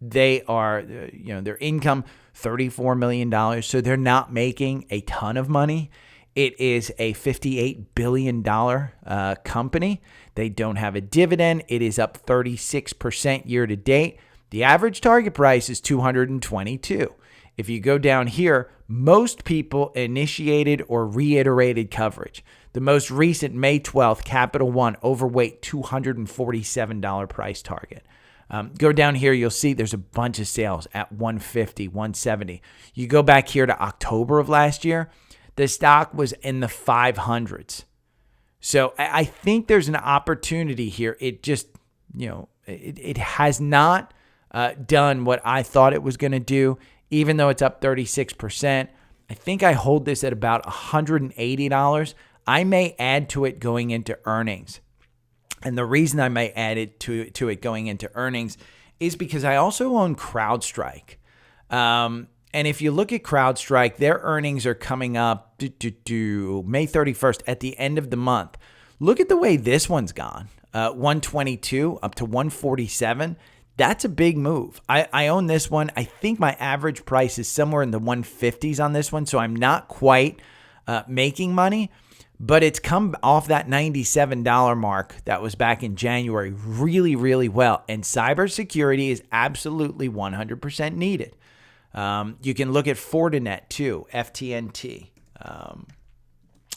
They are, their income, $34 million. So they're not making a ton of money. It is a $58 billion company. They don't have a dividend. It is up 36% year to date. The average target price is 222. If you go down here, most people initiated or reiterated coverage. The most recent May 12th, Capital One, overweight, $247 price target. Go down here, you'll see there's a bunch of sales at 150, 170. You go back here to October of last year, the stock was in the 500s. So I think there's an opportunity here. It just, it has not done what I thought it was going to do, even though it's up 36%. I think I hold this at about $180. I may add to it going into earnings. And the reason I may add it to it going into earnings is because I also own CrowdStrike. And if you look at CrowdStrike, their earnings are coming up May 31st at the end of the month. Look at the way this one's gone. 122 up to 147. That's a big move. I own this one. I think my average price is somewhere in the 150s on this one, so I'm not quite making money. But it's come off that $97 mark that was back in January really, really well. And cybersecurity is absolutely 100% needed. You can look at Fortinet too, FTNT.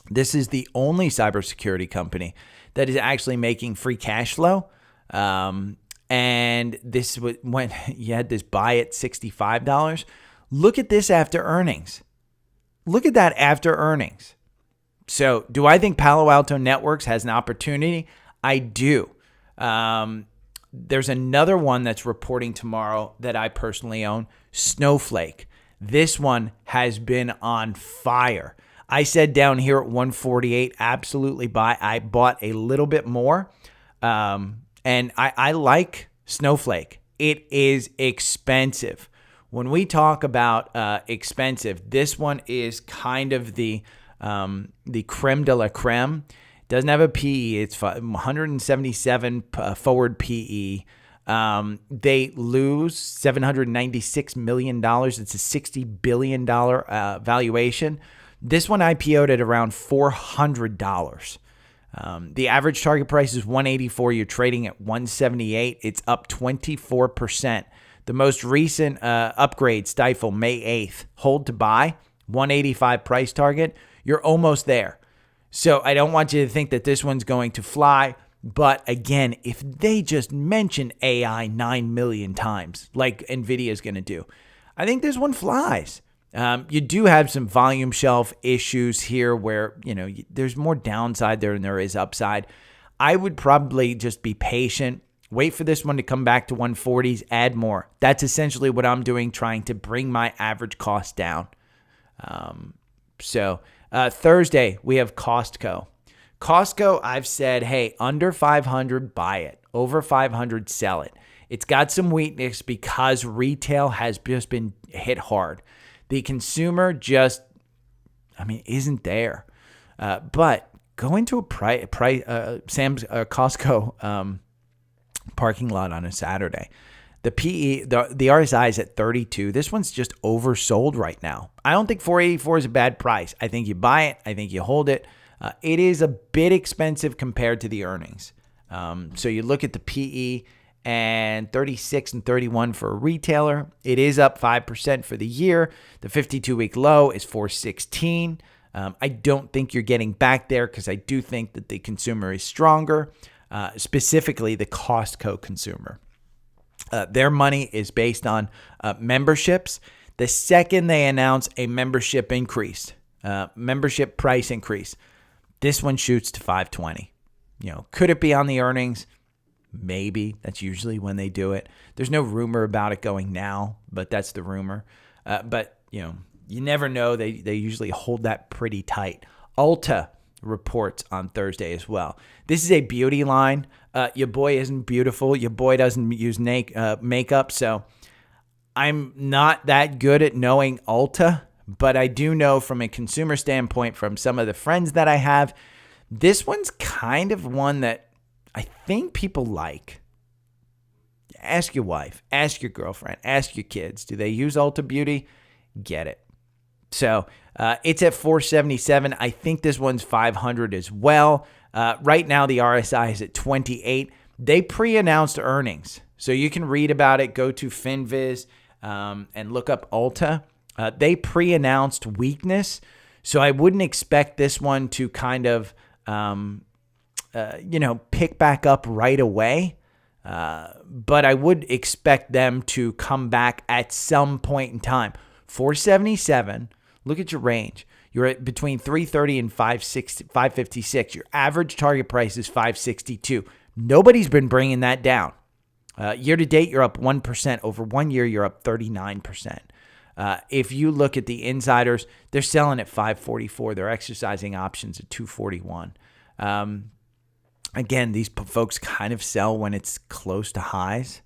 This is the only cybersecurity company that is actually making free cash flow. And this was when you had this buy at $65. Look at this after earnings. Look at that after earnings. So do I think Palo Alto Networks has an opportunity? I do. There's another one that's reporting tomorrow that I personally own, Snowflake. This one has been on fire. I said down here at 148, absolutely buy. I bought a little bit more. And I like Snowflake. It is expensive. When we talk about expensive, this one is kind of the creme de la creme. Doesn't have a PE. It's 177 forward PE. They lose $796 million. It's a $60 billion valuation. This one IPO'd at around $400. The average target price is 184. You're trading at 178. It's up 24%. The most recent upgrade, Stifle, May 8th, hold to buy, 185 price target. You're almost there. So I don't want you to think that this one's going to fly. But again, if they just mention AI 9 million times, like NVIDIA is going to do, I think this one flies. You do have some volume shelf issues here where, there's more downside there than there is upside. I would probably just be patient, wait for this one to come back to 140s, add more. That's essentially what I'm doing, trying to bring my average cost down. Thursday, we have Costco. Costco, I've said, hey, under 500, buy it. Over 500, sell it. It's got some weakness because retail has just been hit hard. The consumer just, isn't there. But go into a Costco parking lot on a Saturday. The PE, the RSI is at 32. This one's just oversold right now. I don't think 484 is a bad price. I think you buy it. I think you hold it. It is a bit expensive compared to the earnings. So you look at the PE and 36 and 31 for a retailer. It is up 5% for the year. The 52-week low is 416. I don't think you're getting back there because I do think that the consumer is stronger, specifically the Costco consumer. Their money is based on memberships. The second they announce a membership increase, membership price increase, this one shoots to 520. Could it be on the earnings? Maybe. That's usually when they do it. There's no rumor about it going now, but that's the rumor. But you never know. They usually hold that pretty tight. Ulta reports on Thursday as well. This is a beauty line. Your boy isn't beautiful. Your boy doesn't use makeup. So I'm not that good at knowing Ulta, But I do know from a consumer standpoint, from some of the friends that I have, this one's kind of one that I think people like. Ask your wife, ask your girlfriend, ask your kids. Do they use Ulta Beauty? Get it. So it's at 477. I think this one's 500 as well. Right now, the RSI is at 28. They pre-announced earnings. So you can read about it. Go to FinViz and look up Ulta. They pre-announced weakness. So I wouldn't expect this one to kind of, pick back up right away. But I would expect them to come back at some point in time. 477, look at your range. You're at between 330 and 556. Your average target price is 562. Nobody's been bringing that down. Year to date, you're up 1%. Over 1 year, you're up 39%. If you look at the insiders, they're selling at 544. They're exercising options at 241. Again, these folks kind of sell when it's close to highs.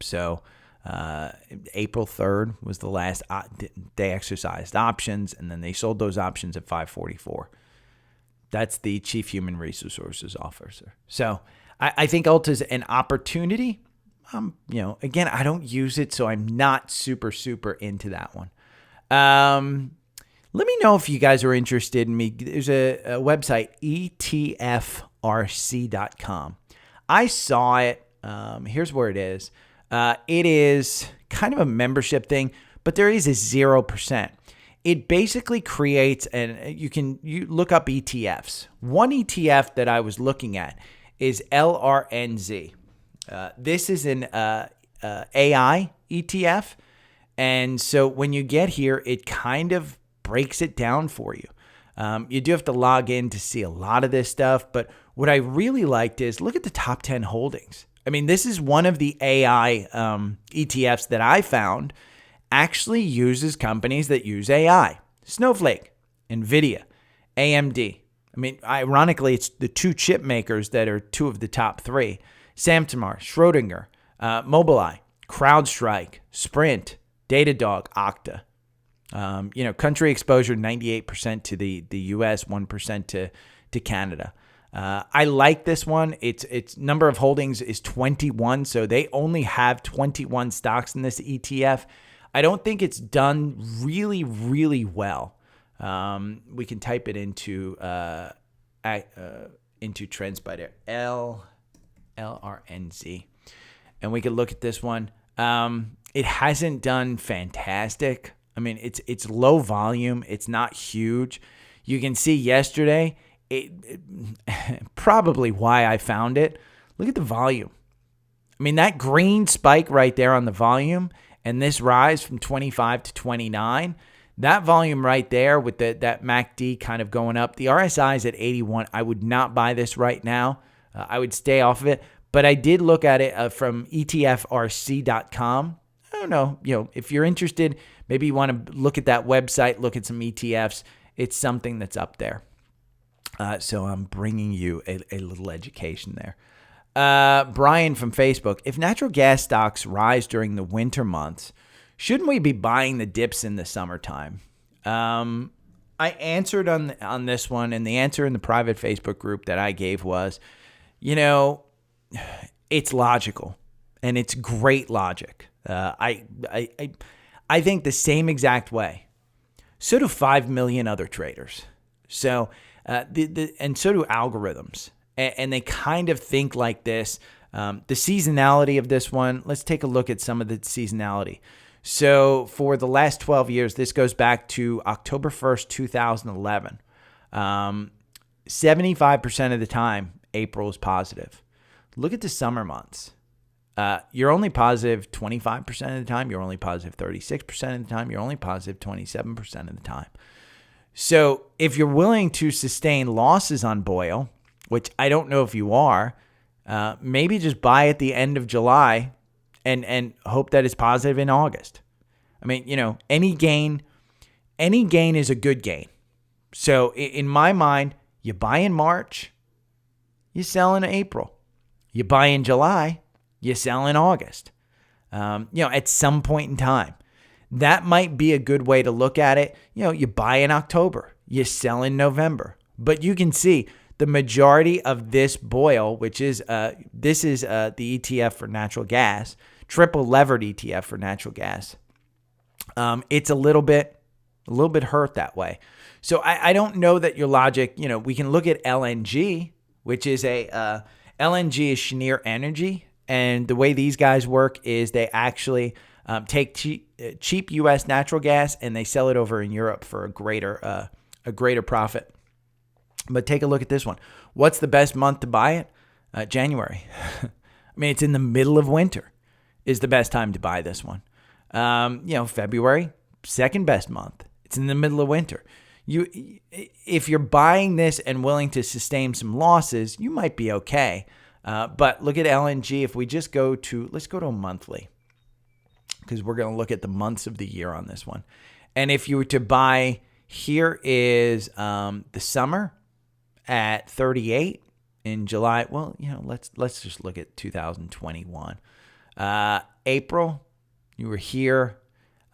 So April 3rd was the last they exercised options, and then they sold those options at 544. That's the chief human resources officer. So I think Ulta's an opportunity. Again, I don't use it, so I'm not super into that one. Let me know if you guys are interested in me. There's a website, etfrc.com. I saw it. Here's where it is. It is kind of a membership thing, but there is a 0%. It basically creates, and you look up ETFs. One ETF that I was looking at is LRNZ. This is an AI ETF. And so when you get here, it kind of breaks it down for you. You do have to log in to see a lot of this stuff. But what I really liked is look at the top 10 holdings. I mean, this is one of the AI ETFs that I found actually uses companies that use AI. Snowflake, NVDA, AMD. I mean, ironically, it's the two chip makers that are two of the top three. Samsung, Schrodinger, Mobileye, CrowdStrike, Sprint, Datadog, Okta. Country exposure 98% to the US, 1% to Canada. I like this one. Its number of holdings is 21, so they only have 21 stocks in this ETF. I don't think it's done really, really well. We can type it into TrendSpider, LRNZ, and we can look at this one. It hasn't done fantastic. I mean, it's low volume. It's not huge. You can see yesterday, it probably why I found it. Look at the volume. I mean, that green spike right there on the volume and this rise from 25 to 29, that volume right there with that MACD kind of going up. The RSI is at 81. I would not buy this right now. I would stay off of it. But I did look at it from etfrc.com. I don't know, if you're interested, maybe you want to look at that website, look at some ETFs. It's something that's up there. So I'm bringing you a little education there. Brian from Facebook, if natural gas stocks rise during the winter months, shouldn't we be buying the dips in the summertime? I answered on this one, and the answer in the private Facebook group that I gave was, it's logical, and it's great logic. I think the same exact way. So do 5 million other traders. So and so do algorithms, and they kind of think like this. The seasonality of this one. Let's take a look at some of the seasonality. So for the last 12 years, this goes back to October 1st, 2011. 75% of the time, April is positive. Look at the summer months. You're only positive 25% of the time. You're only positive 36% of the time. You're only positive 27% of the time. So if you're willing to sustain losses on oil, which I don't know if you are, maybe just buy at the end of July and hope that it's positive in August. I mean, any gain is a good gain. So in my mind, you buy in March, you sell in April. You buy in July, you sell in August. At some point in time. that might be a good way to look at it. You buy in October, you sell in November. But you can see the majority of this BOIL, which is this is the ETF for natural gas, triple levered ETF for natural gas. It's a little bit hurt that way. So I don't know that your logic, we can look at LNG, which is LNG is Cheniere Energy. And the way these guys work is they actually take cheap U.S. natural gas and they sell it over in Europe for a greater profit. But take a look at this one. What's the best month to buy it? January. I mean, it's in the middle of winter is the best time to buy this one. February, second best month. It's in the middle of winter. If you're buying this and willing to sustain some losses, you might be okay. But look at LNG. If we just let's go to a monthly, because we're going to look at the months of the year on this one. And if you were to buy, here is the summer at 38 in July. Well, let's just look at 2021. April, you were here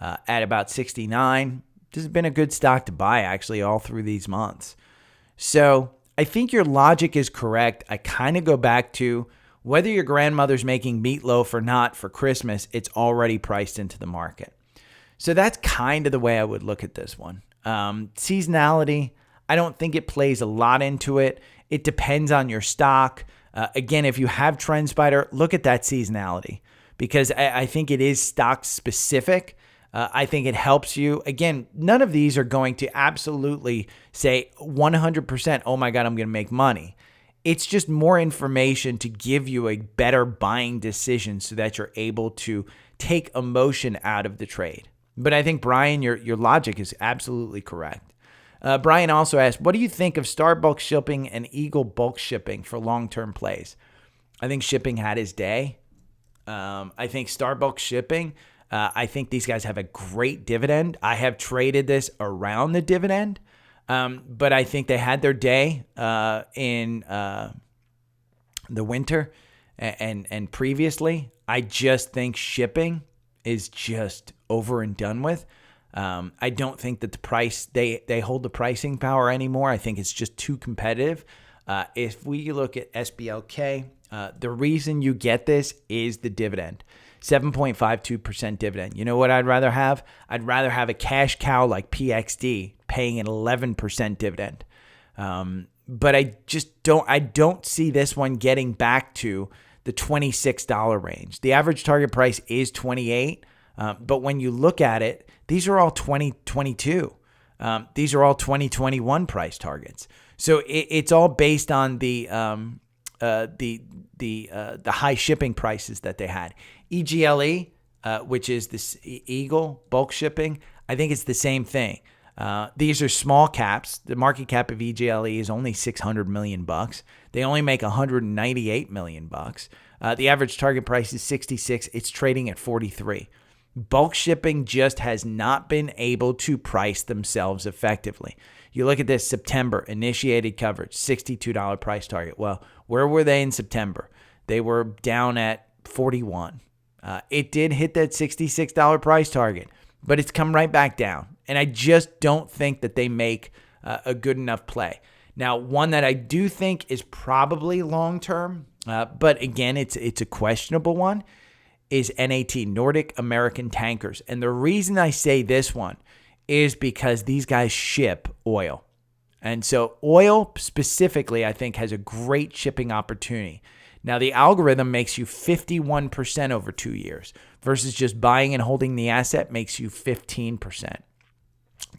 at about 69. This has been a good stock to buy, actually, all through these months. So I think your logic is correct. I kind of go back to whether your grandmother's making meatloaf or not for Christmas, it's already priced into the market. So that's kind of the way I would look at this one. Seasonality, I don't think it plays a lot into it. It depends on your stock. Again, if you have TrendSpider, look at that seasonality, because I think it is stock specific. I think it helps you. Again, none of these are going to absolutely say 100%, oh my God, I'm going to make money. It's just more information to give you a better buying decision so that you're able to take emotion out of the trade. But I think, Brian, your logic is absolutely correct. Brian also asked, what do you think of Star Bulk Shipping and Eagle Bulk Shipping for long-term plays? I think shipping had his day. I think Star Bulk Shipping, I think these guys have a great dividend. I have traded this around the dividend, but I think they had their day in the winter and previously. I just think shipping is just over and done with. I don't think that the price, they hold the pricing power anymore. I think it's just too competitive. If we look at SBLK, the reason you get this is the dividend. 7.52% dividend. You know what I'd rather have? I'd rather have a cash cow like PXD paying an 11% dividend. But I don't see this one getting back to the $26 range. The average target price is 28. But when you look at it, these are all 2022. These are all 2021 price targets. So it's all based on the high shipping prices that they had. EGLE, which is this Eagle Bulk Shipping, I think it's the same thing. These are small caps. The market cap of EGLE is only $600 million. They only make $198 million. The average target price is 66. It's trading at 43. Bulk shipping just has not been able to price themselves effectively. You look at this September initiated coverage, $62 price target. Well, where were they in September? They were down at 41. It did hit that $66 price target, but it's come right back down. And I just don't think that they make a good enough play. Now, one that I do think is probably long-term, but again, it's a questionable one, is NAT, Nordic American Tankers. And the reason I say this one is because these guys ship oil. And so oil specifically, I think, has a great shipping opportunity. Now, the algorithm makes you 51% over 2 years versus just buying and holding the asset makes you 15%.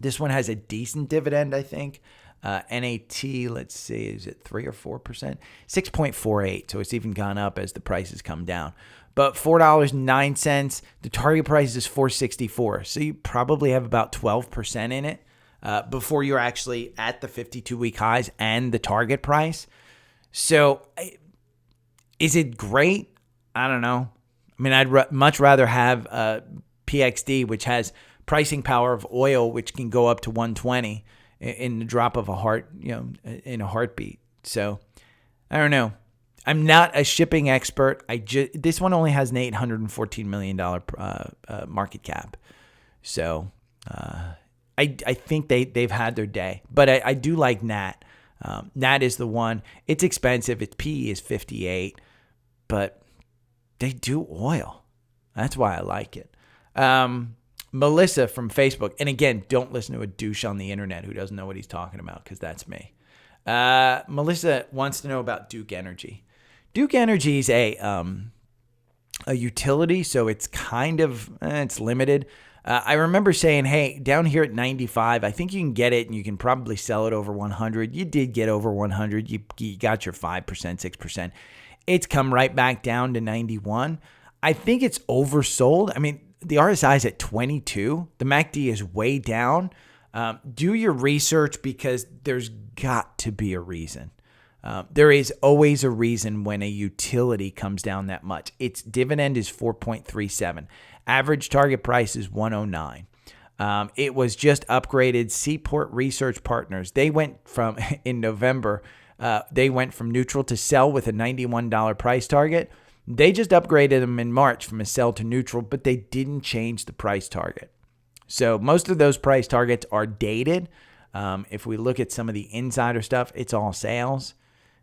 This one has a decent dividend, I think. NAT, let's see, is it 3 or 4%? 6.48, so it's even gone up as the prices come down. But $4.09, the target price is $4.64. So you probably have about 12% in it before you're actually at the 52-week highs and the target price. So is it great? I don't know. I mean, I'd much rather have PXD, which has pricing power of oil, which can go up to 120 in the drop of a heart, in a heartbeat. So I don't know. I'm not a shipping expert. This one only has an $814 million market cap. So I think they've had their day. But I do like Nat. Nat is the one. It's expensive. Its PE is 58. But they do oil. That's why I like it. Melissa from Facebook. And again, don't listen to a douche on the internet who doesn't know what he's talking about, because that's me. Melissa wants to know about Duke Energy. Duke Energy is a utility, so it's kind of, it's limited. I remember saying, hey, down here at 95, I think you can get it and you can probably sell it over 100. You did get over 100. You got your 5%, 6%. It's come right back down to 91. I think it's oversold. I mean, the RSI is at 22. The MACD is way down. Do your research, because there's got to be a reason. There is always a reason when a utility comes down that much. Its dividend is 4.37. Average target price is 109. It was just upgraded. Seaport Research Partners. They went from, in November, they went from neutral to sell with a $91 price target. They just upgraded them in March from a sell to neutral, but they didn't change the price target. So most of those price targets are dated. If we look at some of the insider stuff, it's all sales,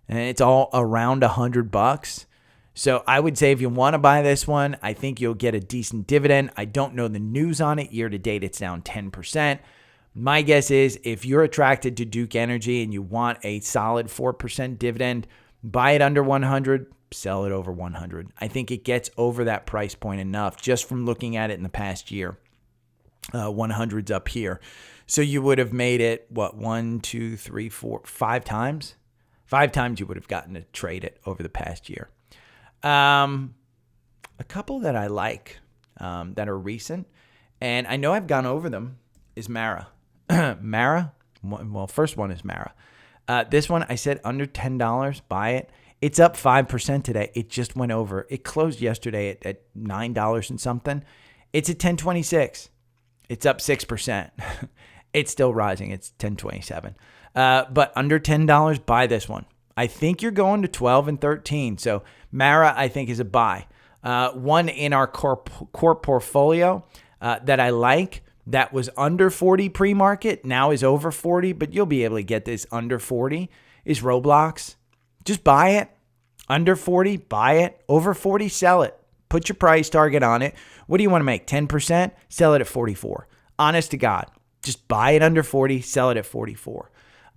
and it's all around $100. So I would say if you want to buy this one, I think you'll get a decent dividend. I don't know the news on it. Year to date, it's down 10%. My guess is if you're attracted to Duke Energy and you want a solid 4% dividend, buy it under 100, sell it over 100. I think it gets over that price point enough just from looking at it in the past year. 100's up here. So you would have made it, what, 1, 2, 3, 4, 5 times? 5 times you would have gotten to trade it over the past year. A couple that I like that are recent, and I know I've gone over them, is Mara. Mara, well, first one is Mara. This one, I said under $10, buy it. It's up 5% today. It just went over. It closed yesterday at $9 and something. It's at 10.26. It's up 6%. It's still rising. It's 10.27. But under $10, buy this one. I think you're going to 12 and 13. So Mara, I think, is a buy. One in our core portfolio that I like that was under 40 pre-market, now is over 40, but you'll be able to get this under 40, is Roblox. Just buy it. Under 40, buy it. Over 40, sell it. Put your price target on it. What do you want to make? 10%? Sell it at 44. Honest to God. Just buy it under 40, sell it at 44.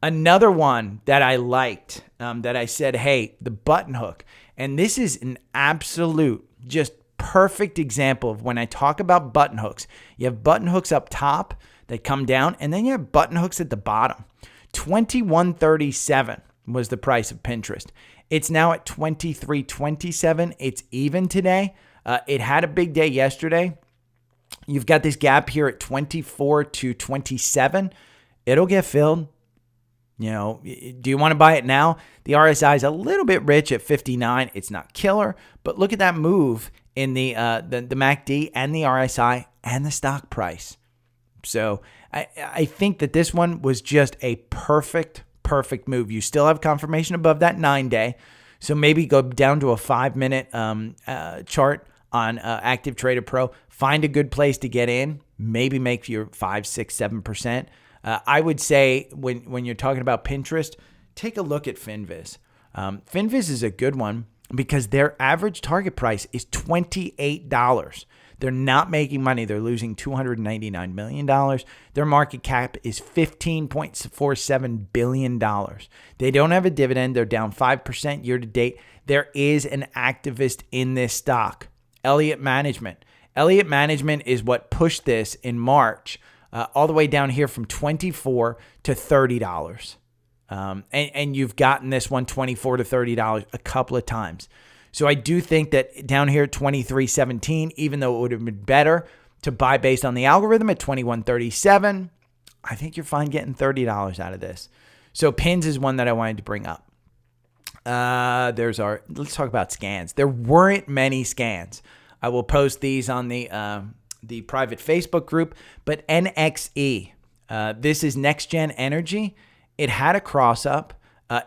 Another one that I liked, that I said, hey, the button hook. And this is an absolute, just perfect example of when I talk about button hooks. You have button hooks up top that come down, and then you have button hooks at the bottom. 21.37 was the price of Pinterest. It's now at 23.27. It's even today. It had a big day yesterday. You've got this gap here at 24 to 27. It'll get filled. You know, do you want to buy it now? The RSI is a little bit rich at 59. It's not killer, but look at that move in the MACD and the RSI and the stock price. So I think that this one was just a perfect move. You still have confirmation above that 9-day. So maybe go down to a 5-minute chart on Active Trader Pro. Find a good place to get in. Maybe make your 5, 6, 7%. I would say when you're talking about Pinterest, take a look at Finviz. Finviz is a good one because their average target price is $28. They're not making money. They're losing $299 million. Their market cap is $15.47 billion. They don't have a dividend. They're down 5% year to date. There is an activist in this stock, Elliott Management. Elliott Management is what pushed this in March all the way down here from $24 to $30. And you've gotten this one $24 to $30 a couple of times. So I do think that down here at 23.17, even though it would have been better to buy based on the algorithm at 21.37, I think you're fine getting $30 out of this. So pins is one that I wanted to bring up. Let's talk about scans. There weren't many scans. I will post these on the private Facebook group, but NXE, this is Next Gen Energy. It had a cross up.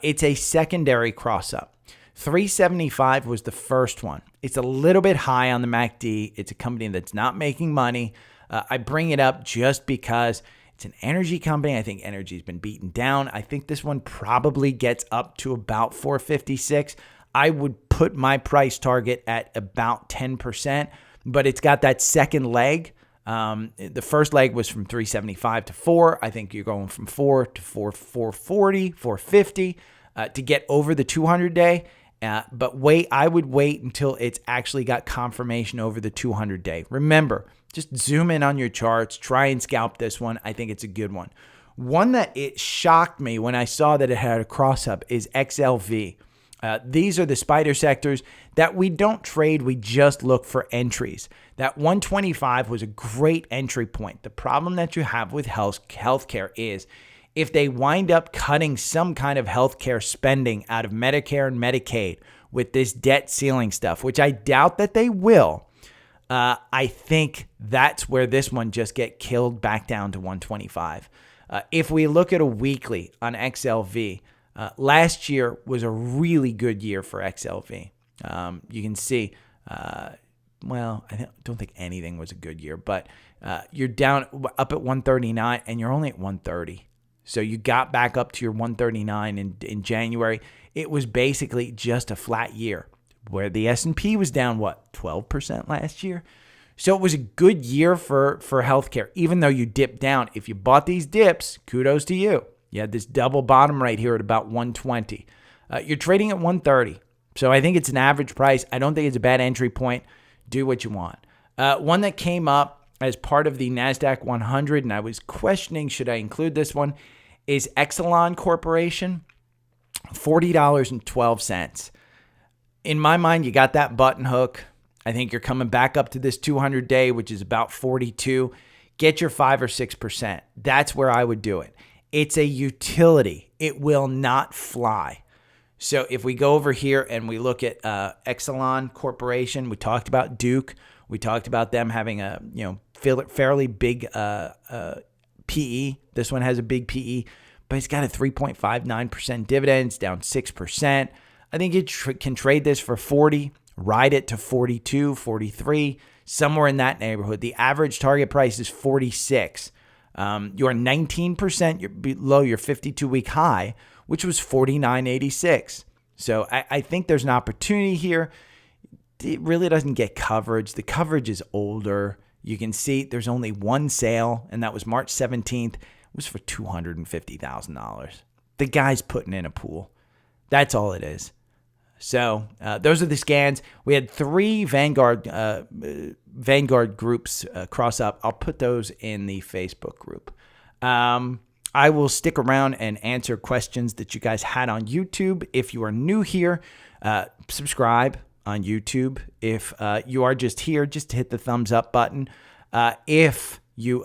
It's a secondary cross up. 375 was the first one. It's a little bit high on the MACD. It's a company that's not making money. I bring it up just because it's an energy company. I think energy's been beaten down. I think this one probably gets up to about 456. I would put my price target at about 10%, but it's got that second leg. The first leg was from 375 to 4. I think you're going from 4 to 440, 450 to get over the 200-day. But I would wait until it's actually got confirmation over the 200-day. Remember, just zoom in on your charts, try and scalp this one. I think it's a good one. One that it shocked me when I saw that it had a cross-up is XLV. These are the spider sectors that we don't trade. We just look for entries. That 125 was a great entry point. The problem that you have with healthcare is if they wind up cutting some kind of healthcare spending out of Medicare and Medicaid with this debt ceiling stuff, which I doubt that they will, I think that's where this one just get killed back down to 125. If we look at a weekly on XLV, last year was a really good year for XLV. You can see, well, I don't think anything was a good year, but you're down up at 139 and you're only at 130. So you got back up to your 139 in January. It was basically just a flat year where the S&P was down, 12% last year? So it was a good year for healthcare, even though you dipped down. If you bought these dips, kudos to you. You had this double bottom right here at about 120. You're trading at 130. So I think it's an average price. I don't think it's a bad entry point. Do what you want. One that came up as part of the NASDAQ 100, and I was questioning, should I include this one, is Exelon Corporation, $40.12. In my mind, you got that button hook. I think you're coming back up to this 200-day, which is about 42. Get your 5 or 6%. That's where I would do it. It's a utility. It will not fly. So if we go over here and we look at Exelon Corporation, we talked about Duke. We talked about them having a fairly big PE. This one has a big PE, but it's got a 3.59% dividend. It's down 6%. I think you can trade this for 40, ride it to 42, 43, somewhere in that neighborhood. The average target price is 46. You're 19% below your 52-week high, which was 49.86. So I think there's an opportunity here. It really doesn't get coverage. The coverage is older. You can see there's only one sale, and that was March 17th. It was for $250,000. The guy's putting in a pool. That's all it is. So those are the scans. We had 3 Vanguard groups cross up. I'll put those in the Facebook group. I will stick around and answer questions that you guys had on YouTube. If you are new here, subscribe on YouTube. If you are just here, just hit the thumbs up button. If you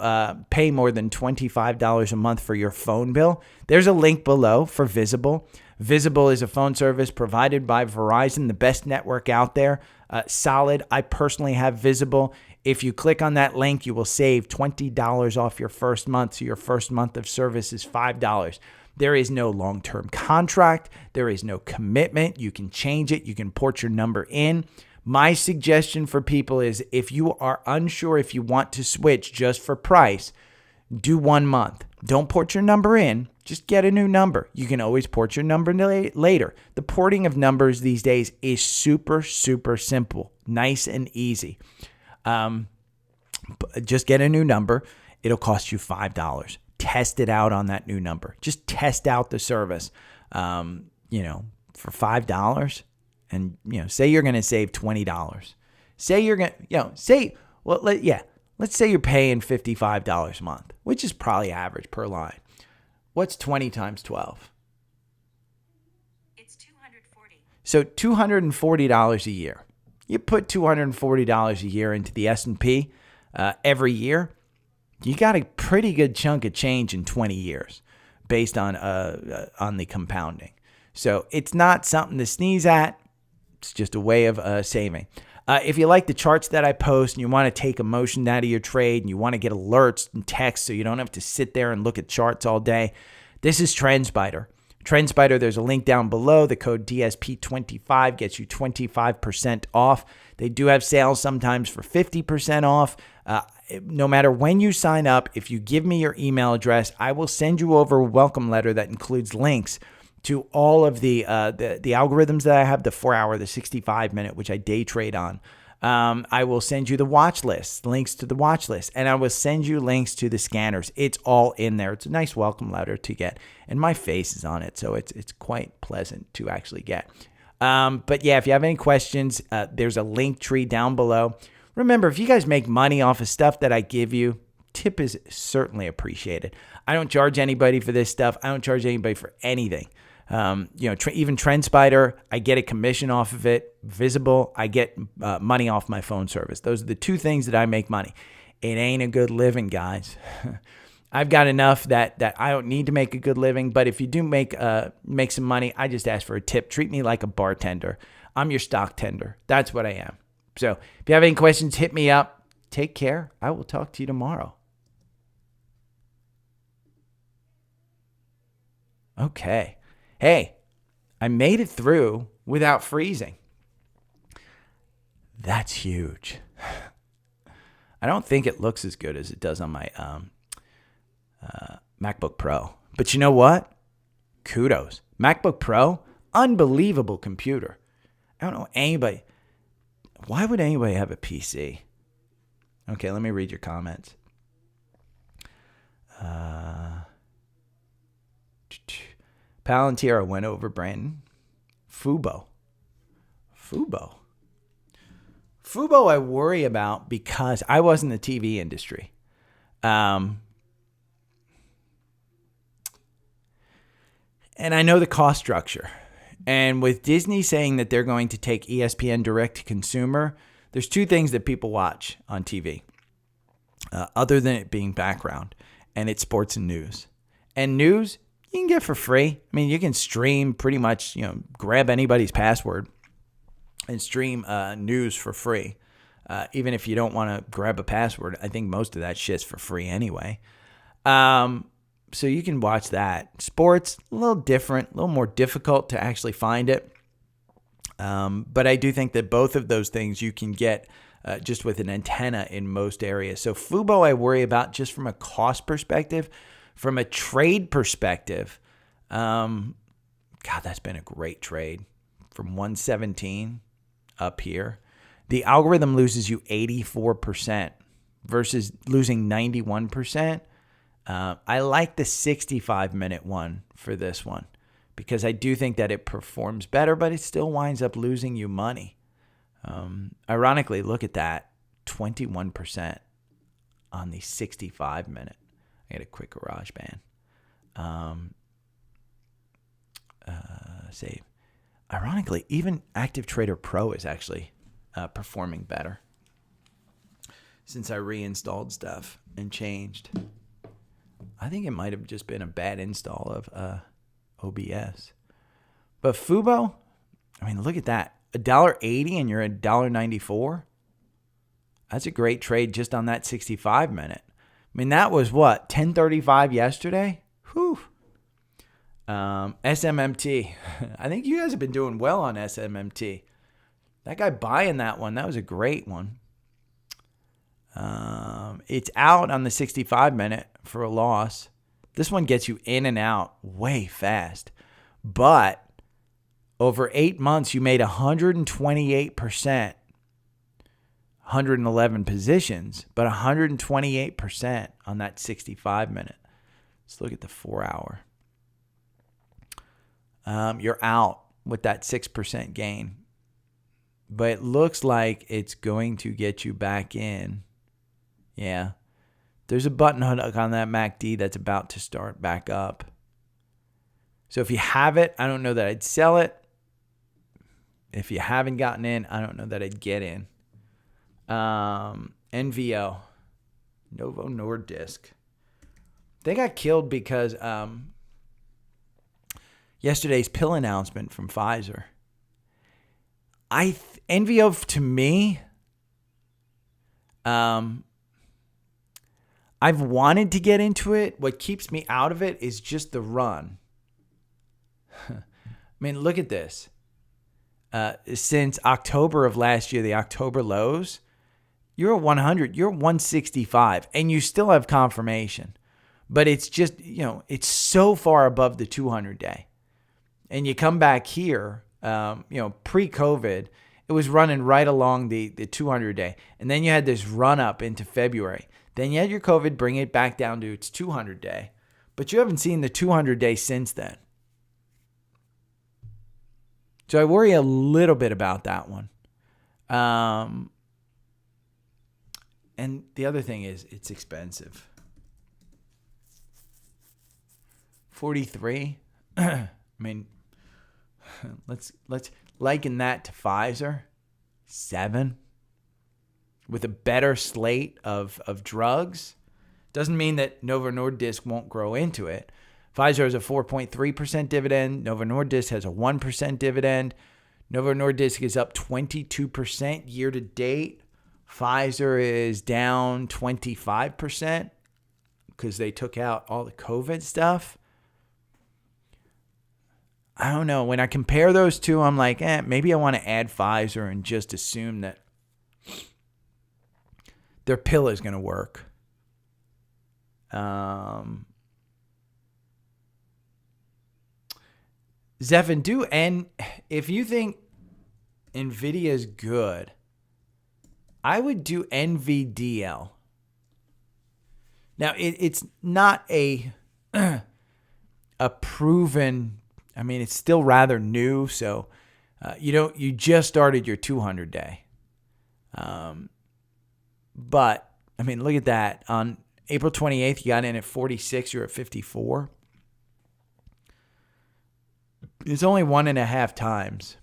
pay more than $25 a month for your phone bill, there's a link below for Visible. Visible is a phone service provided by Verizon, the best network out there. Solid. I personally have Visible. If you click on that link, you will save $20 off your first month. So your first month of service is $5. There is no long-term contract. There is no commitment. You can change it. You can port your number in. My suggestion for people is if you are unsure if you want to switch just for price, do 1 month. Don't port your number in. Just get a new number. You can always port your number later. The porting of numbers these days is super, super simple. Nice and easy. Just get a new number. It'll cost you $5. Test it out on that new number. Just test out the service, for $5. And, say you're going to save $20. Say you're going to, let's say you're paying $55 a month, which is probably average per line. What's 20 times 12? It's $240. So $240 a year. You put $240 a year into the S&P every year, you got a pretty good chunk of change in 20 years based on the compounding. So it's not something to sneeze at. It's just a way of saving. If you like the charts that I post and you want to take emotion out of your trade and you want to get alerts and texts so you don't have to sit there and look at charts all day, this is TrendSpider. TrendSpider, there's a link down below. The code DSP25 gets you 25% off. They do have sales sometimes for 50% off. No matter when you sign up, if you give me your email address, I will send you over a welcome letter that includes links to all of the algorithms that I have, the 4-hour, the 65-minute, which I day trade on. I will send you the watch list, links to the watch list, and I will send you links to the scanners. It's all in there. It's a nice welcome letter to get, and my face is on it, so it's quite pleasant to actually get. But yeah, if you have any questions, there's a link tree down below. Remember, if you guys make money off of stuff that I give you, tip is certainly appreciated. I don't charge anybody for this stuff. I don't charge anybody for anything. Even TrendSpider, I get a commission off of it. Visible, I get money off my phone service. Those are the two things that I make money. It ain't a good living, guys. I've got enough that I don't need to make a good living. But if you do make some money, I just ask for a tip. Treat me like a bartender. I'm your stock tender. That's what I am. So if you have any questions, hit me up. Take care. I will talk to you tomorrow. Okay. Hey, I made it through without freezing. That's huge. I don't think it looks as good as it does on my MacBook Pro. But you know what? Kudos. MacBook Pro, unbelievable computer. I don't know anybody. Why would anybody have a PC? Okay, let me read your comments. Palantir went over Brandon. Fubo, I worry about because I was in the TV industry. And I know the cost structure. And with Disney saying that they're going to take ESPN direct to consumer, there's two things that people watch on TV, other than it being background, and it's sports and news. And news, you can get for free. I mean, you can stream pretty much, grab anybody's password and stream news for free. Even if you don't want to grab a password, I think most of that shit's for free anyway. So you can watch that. Sports, a little different, a little more difficult to actually find it. But I do think that both of those things you can get just with an antenna in most areas. So Fubo I worry about just from a cost perspective. From a trade perspective, God, that's been a great trade. From 117 up here. The algorithm loses you 84% versus losing 91%. I like the 65-minute one for this one because I do think that it performs better, but it still winds up losing you money. Ironically, look at that, 21% on the 65-minute. I got a quick garage band. Save. Ironically, even Active Trader Pro is actually performing better since I reinstalled stuff and changed. I think it might have just been a bad install of OBS. But Fubo, I mean, look at that. $1.80 and you're at $1.94. That's a great trade just on that 65-minute. I mean, that was what, 10:35 yesterday? Whew. SMMT. I think you guys have been doing well on SMMT. That guy buying that one, that was a great one. It's out on the 65-minute for a loss. This one gets you in and out way fast. But over 8 months, you made 128%. 111 positions, but 128% on that 65-minute. Let's look at the 4-hour. You're out with that 6% gain. But it looks like it's going to get you back in. Yeah. There's a button hook on that MACD that's about to start back up. So if you have it, I don't know that I'd sell it. If you haven't gotten in, I don't know that I'd get in. NVO, Novo Nordisk. They got killed because yesterday's pill announcement from Pfizer. NVO to me, I've wanted to get into it. What keeps me out of it is just the run. I mean, look at this. Since October of last year, the October lows, you're at 100, you're at 165, and you still have confirmation. But it's just, it's so far above the 200-day. And you come back here, pre-COVID, it was running right along the 200-day. And then you had this run up into February. Then you had your COVID bring it back down to its 200-day. But you haven't seen the 200-day since then. So I worry a little bit about that one. And the other thing is it's expensive. 43. I mean, let's liken that to Pfizer. 7. With a better slate of drugs. Doesn't mean that Novo Nordisk won't grow into it. Pfizer has a 4.3% dividend. Novo Nordisk has a 1% dividend. Novo Nordisk is up 22% year to date. Pfizer is down 25% because they took out all the COVID stuff. I don't know. When I compare those two, I'm like, maybe I want to add Pfizer and just assume that their pill is going to work. Zephan, and if you think NVIDIA is good, I would do NVDL. Now, it's not a proven, I mean, it's still rather new, so you just started your 200-day. But, I mean, look at that. On April 28th, you got in at 46, you're at 54. It's only 1.5 times.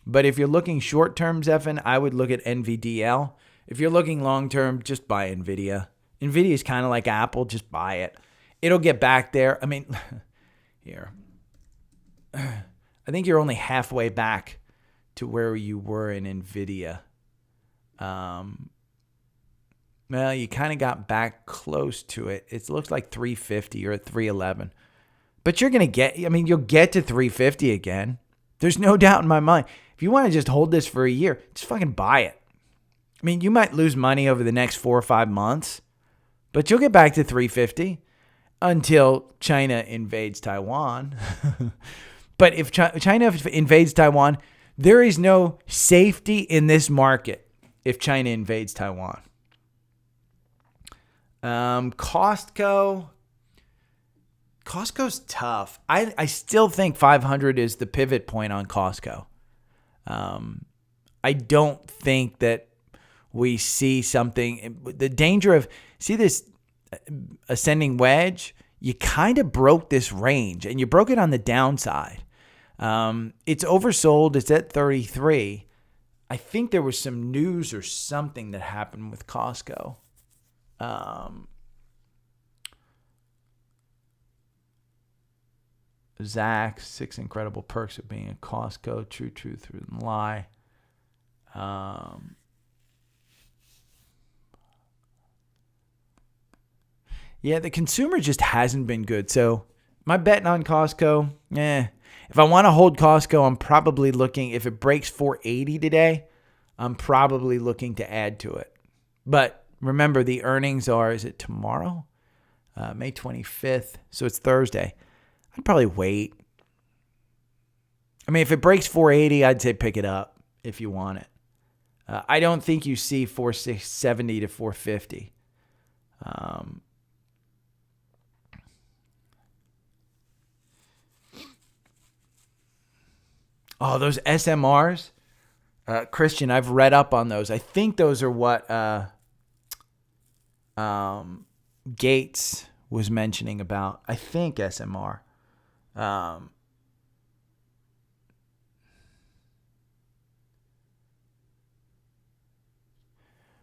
But if you're looking short-term, Zephan, I would look at NVDL. If you're looking long-term, just buy NVIDIA. NVIDIA is kind of like Apple. Just buy it. It'll get back there. I mean, here. I think you're only halfway back to where you were in NVIDIA. Well, you kind of got back close to it. It looks like 350. You're at 311. But you're going to you'll get to 350 again. There's no doubt in my mind. If you want to just hold this for a year, just fucking buy it. I mean, you might lose money over the next 4 or 5 months, but you'll get back to 350 until China invades Taiwan. But if China invades Taiwan, there is no safety in this market if China invades Taiwan. Costco's tough. I still think 500 is the pivot point on Costco. I don't think that we see something. The danger of, see this ascending wedge? You kind of broke this range, and you broke it on the downside. It's oversold. It's at 33. I think there was some news or something that happened with Costco. Zach, 6 incredible perks of being a Costco. True, truth, and lie. Yeah, the consumer just hasn't been good. So my betting on Costco, if I want to hold Costco, I'm probably looking, if it breaks 480 today, I'm probably looking to add to it. But remember, the earnings are, is it tomorrow? May 25th. So it's Thursday. I'd probably wait. I mean, if it breaks 480, I'd say pick it up if you want it. I don't think you see 470 to 450. Oh, those SMRs. Christian, I've read up on those. I think those are what Gates was mentioning about. I think SMR.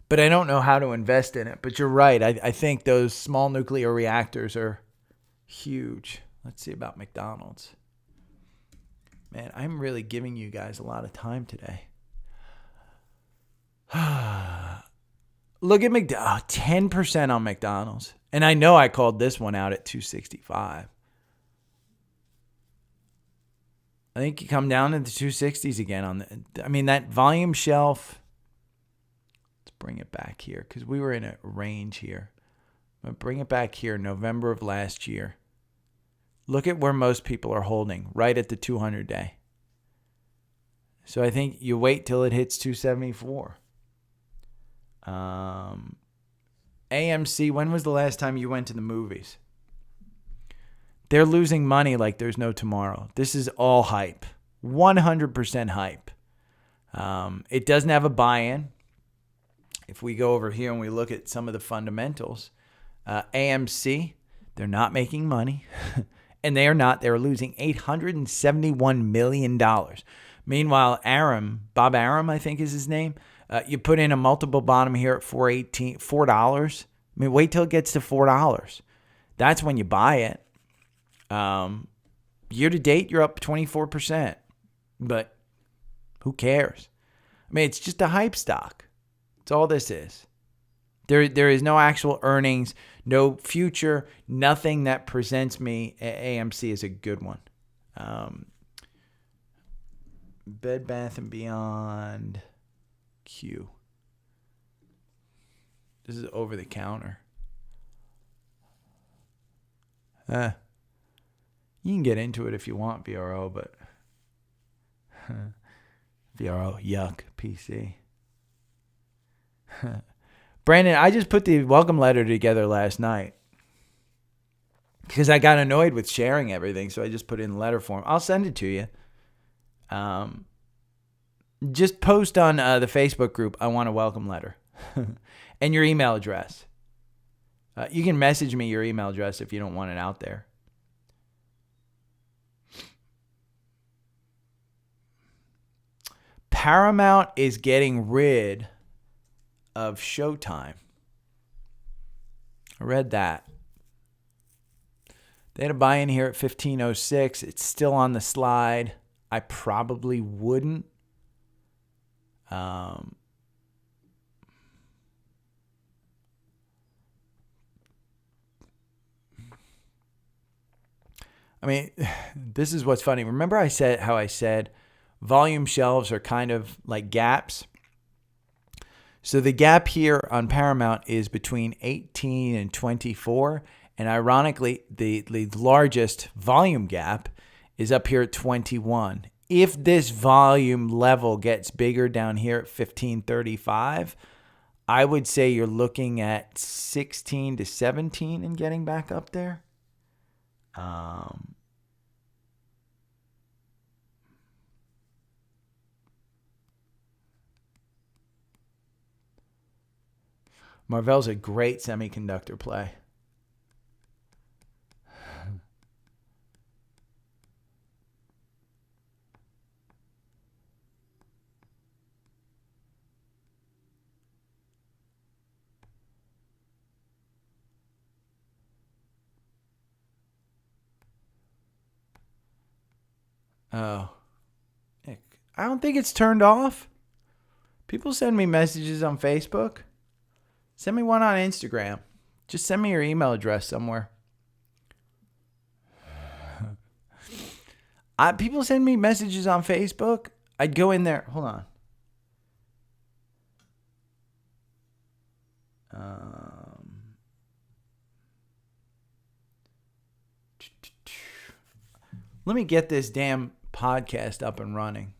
But I don't know how to invest in it. But you're right. I think those small nuclear reactors are huge. Let's see about McDonald's. Man, I'm really giving you guys a lot of time today. Look at McDonald's. 10% on McDonald's. And I know I called this one out at 265. I think you come down to the 260s again on the. I mean, that volume shelf. Let's bring it back here because we were in a range here. I'm going to bring it back here, November of last year. Look at where most people are holding, right at the 200-day. So I think you wait till it hits 274. AMC, when was the last time you went to the movies? They're losing money like there's no tomorrow. This is all hype. 100% hype. It doesn't have a buy-in. If we go over here and we look at some of the fundamentals, AMC, they're not making money. And they are not. They're losing $871 million. Meanwhile, Bob Arum, I think is his name, you put in a multiple bottom here at $4. I mean, wait till it gets to $4. That's when you buy it. Year to date, you're up 24%. But who cares? I mean, it's just a hype stock. That's all this is. There is no actual earnings, no future, nothing that presents me AMC as a good one. Bed Bath & Beyond Q. This is over the counter. You can get into it if you want, VRO, but VRO, yuck, PC. Brandon, I just put the welcome letter together last night because I got annoyed with sharing everything, so I just put it in letter form. I'll send it to you. Just post on the Facebook group, I want a welcome letter, and your email address. You can message me your email address if you don't want it out there. Paramount is getting rid of Showtime. I read that. They had a buy-in here at 1506. It's still on the slide. I probably wouldn't. I mean, this is what's funny. Remember I said volume shelves are kind of like gaps? So the gap here on Paramount is between 18 and 24. And ironically, the largest volume gap is up here at 21. If this volume level gets bigger down here at 1535, I would say you're looking at 16 to 17 and getting back up there. Marvell's a great semiconductor play. Oh, I don't think it's turned off. People send me messages on Facebook. Send me one on Instagram. Just send me your email address somewhere. People send me messages on Facebook. I'd go in there. Hold on. Let me get this damn podcast up and running.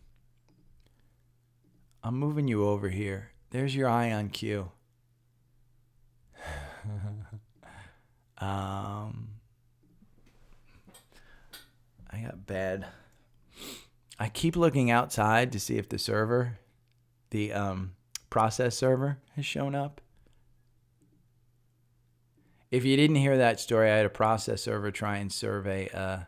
I'm moving you over here. There's your eye on Q. I got bad. I keep looking outside to see if the server, the process server, has shown up. If you didn't hear that story, I had a process server try and survey a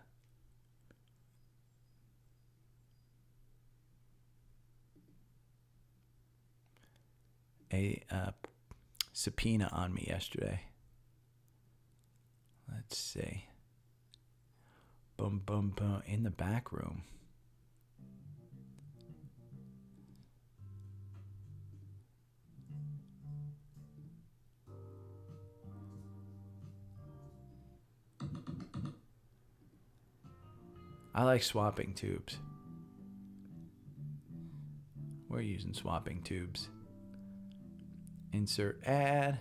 subpoena on me yesterday. Let's see. Boom, boom, boom. In the back room. I like swapping tubes. We're using swapping tubes. Insert ad.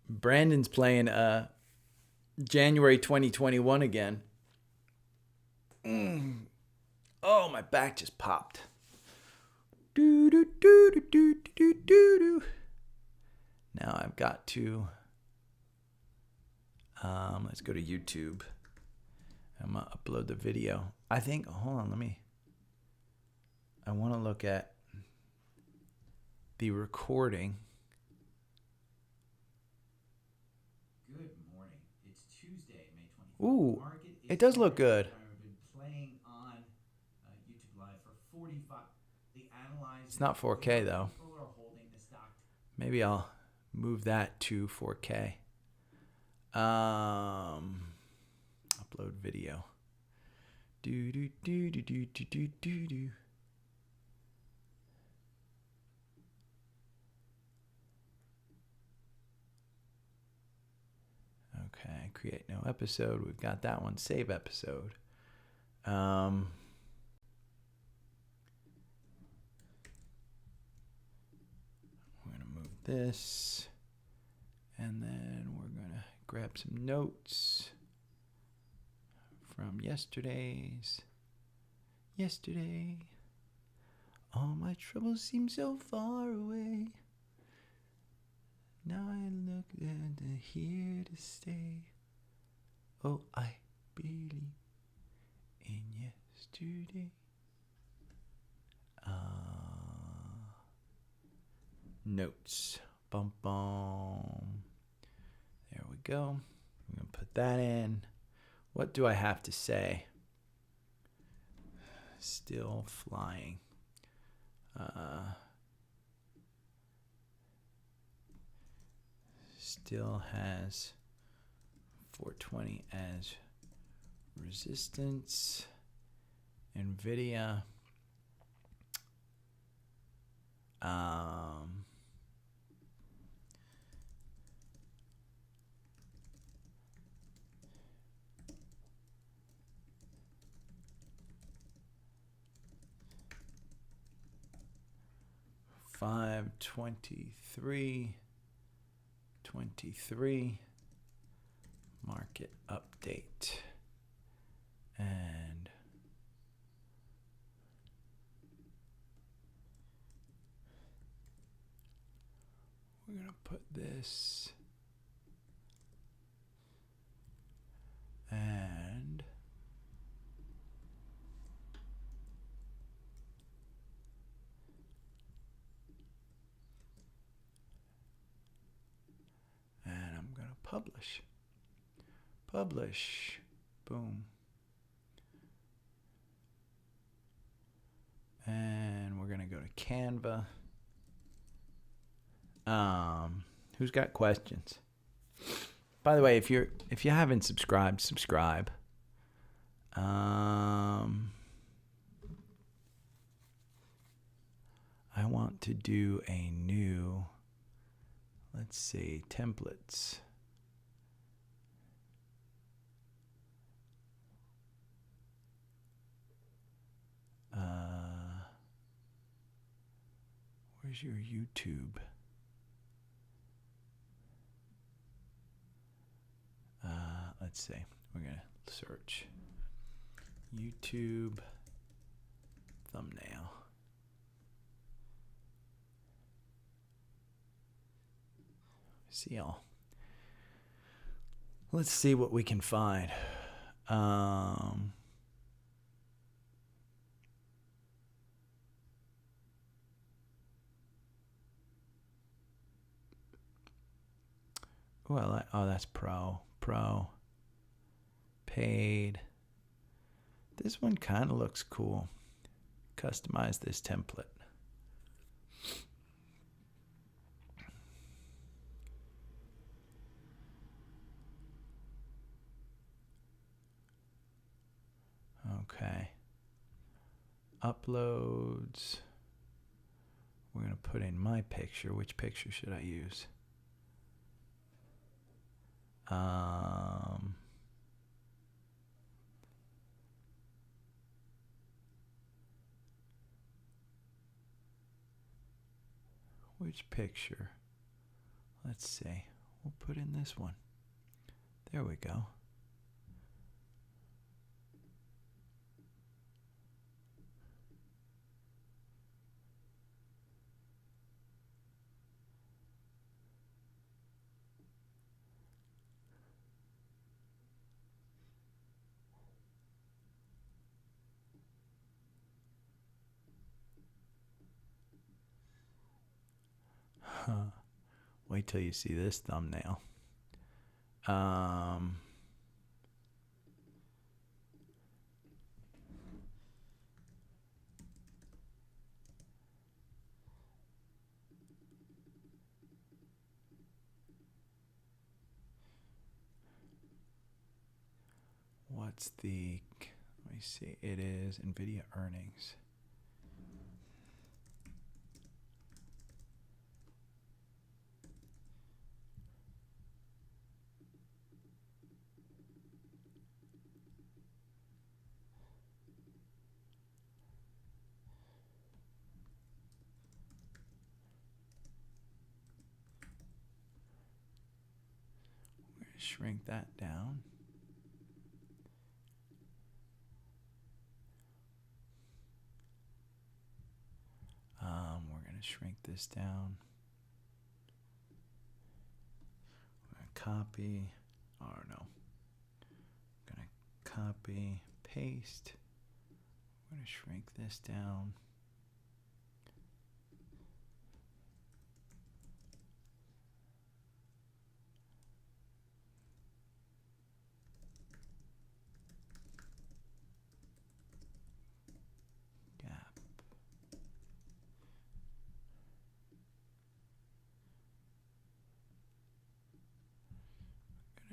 Brandon's playing January 2021 again. Oh, my back just popped. Do do do do do do do do. Now I've got to let's go to YouTube. I'm gonna upload the video. I think hold on, I want to look at the recording. Good morning. It's Tuesday, May 24th. Ooh, it does look good. I've been playing on YouTube Live for 45. It's not 4K though. Maybe I'll move that to 4K. Upload video. Do do do do do do do do do. Okay, create no episode. We've got that one. Save episode. We're gonna move this, and then we're gonna grab some notes from yesterday. All my troubles seem so far away. Now I look and here to stay. Oh, I believe in yesterday. Notes. Bum bum. There we go. I'm going to put that in. What do I have to say? Still flying. Still has 420 as resistance. NVIDIA. 523 market update, and we're gonna put this and I'm going to publish, boom, and we're going to go to Canva. Who's got questions? By the way, if you haven't subscribed, subscribe. I want to do a new, let's see, templates. Where's your YouTube? Let's see. We're going to search YouTube thumbnail. See y'all. Let's see what we can find. Well, oh, that's pro, paid. This one kind of looks cool. Customize this template. Okay. Uploads. We're going to put in my picture. Which picture should I use? Which picture? Let's see. We'll put in this one. There we go. Wait till you see this thumbnail. What's the, let me see, it is NVIDIA earnings. We're going to shrink that down. We're going to shrink this down. We're going to copy, or no, I'm going to copy, paste. We're going to shrink this down.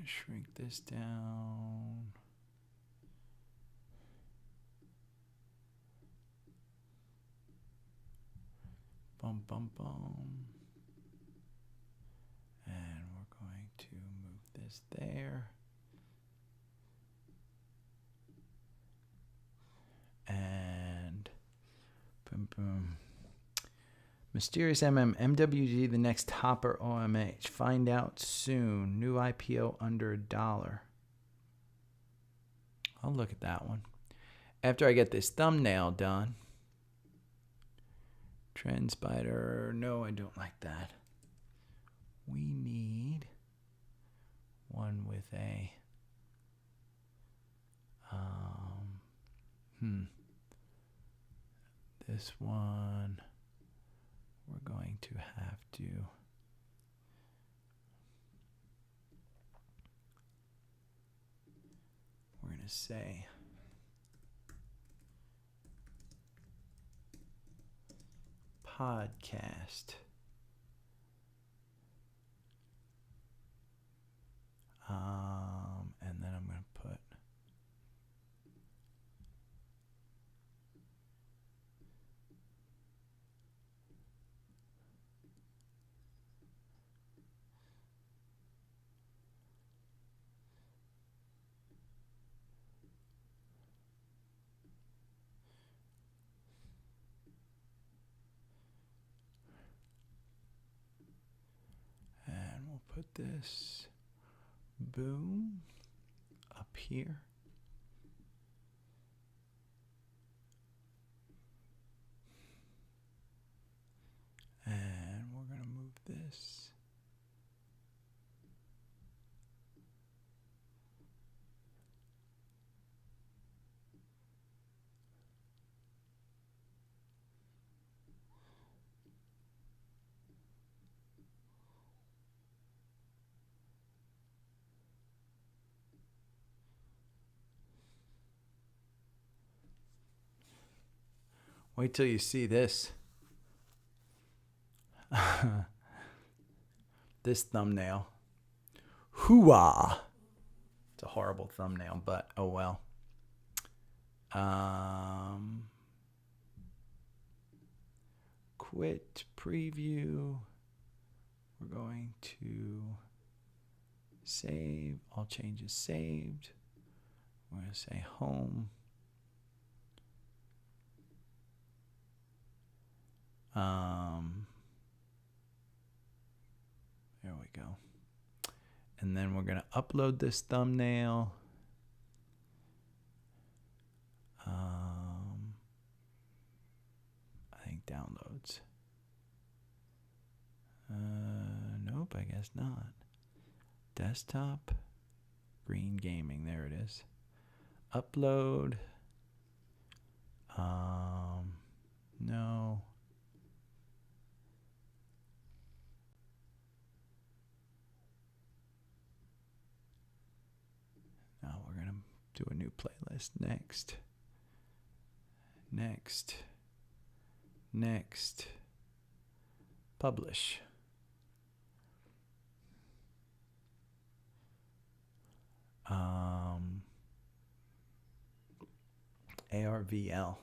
Shrink this down. Bum, bum, bum. And we're going to move this there. And boom, boom. Mysterious MWG, the next topper OMH. Find out soon. New IPO under $1. I'll look at that one. After I get this thumbnail done. Trend Spider. No, I don't like that. We need one with a this one. We're going to have to we're going to say podcast and then I'm going to put put this boom up here. And we're going to move this. Wait till you see this. This thumbnail. Hooah! It's a horrible thumbnail, but oh well. Quit preview. We're going to save. All changes saved. We're going to say home. we go. And then we're going to upload this thumbnail. I think downloads. Nope, I guess not. Desktop, green gaming, there it is. Upload. No. Now we're going to do a new playlist. Next. Next. Next. Publish. ARVL.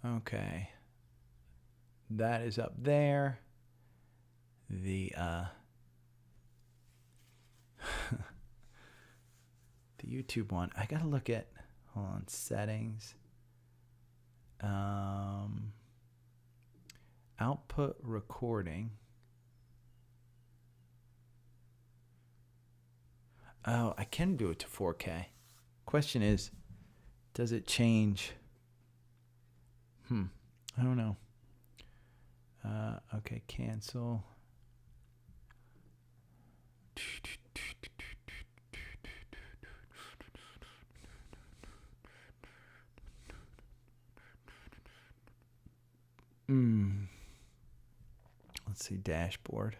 Okay. That is up there. The the YouTube one. I gotta look at, hold on, settings. Output recording. Oh, I can do it to 4K. Question is, does it change? I don't know. Okay, cancel. Let's see, dashboard.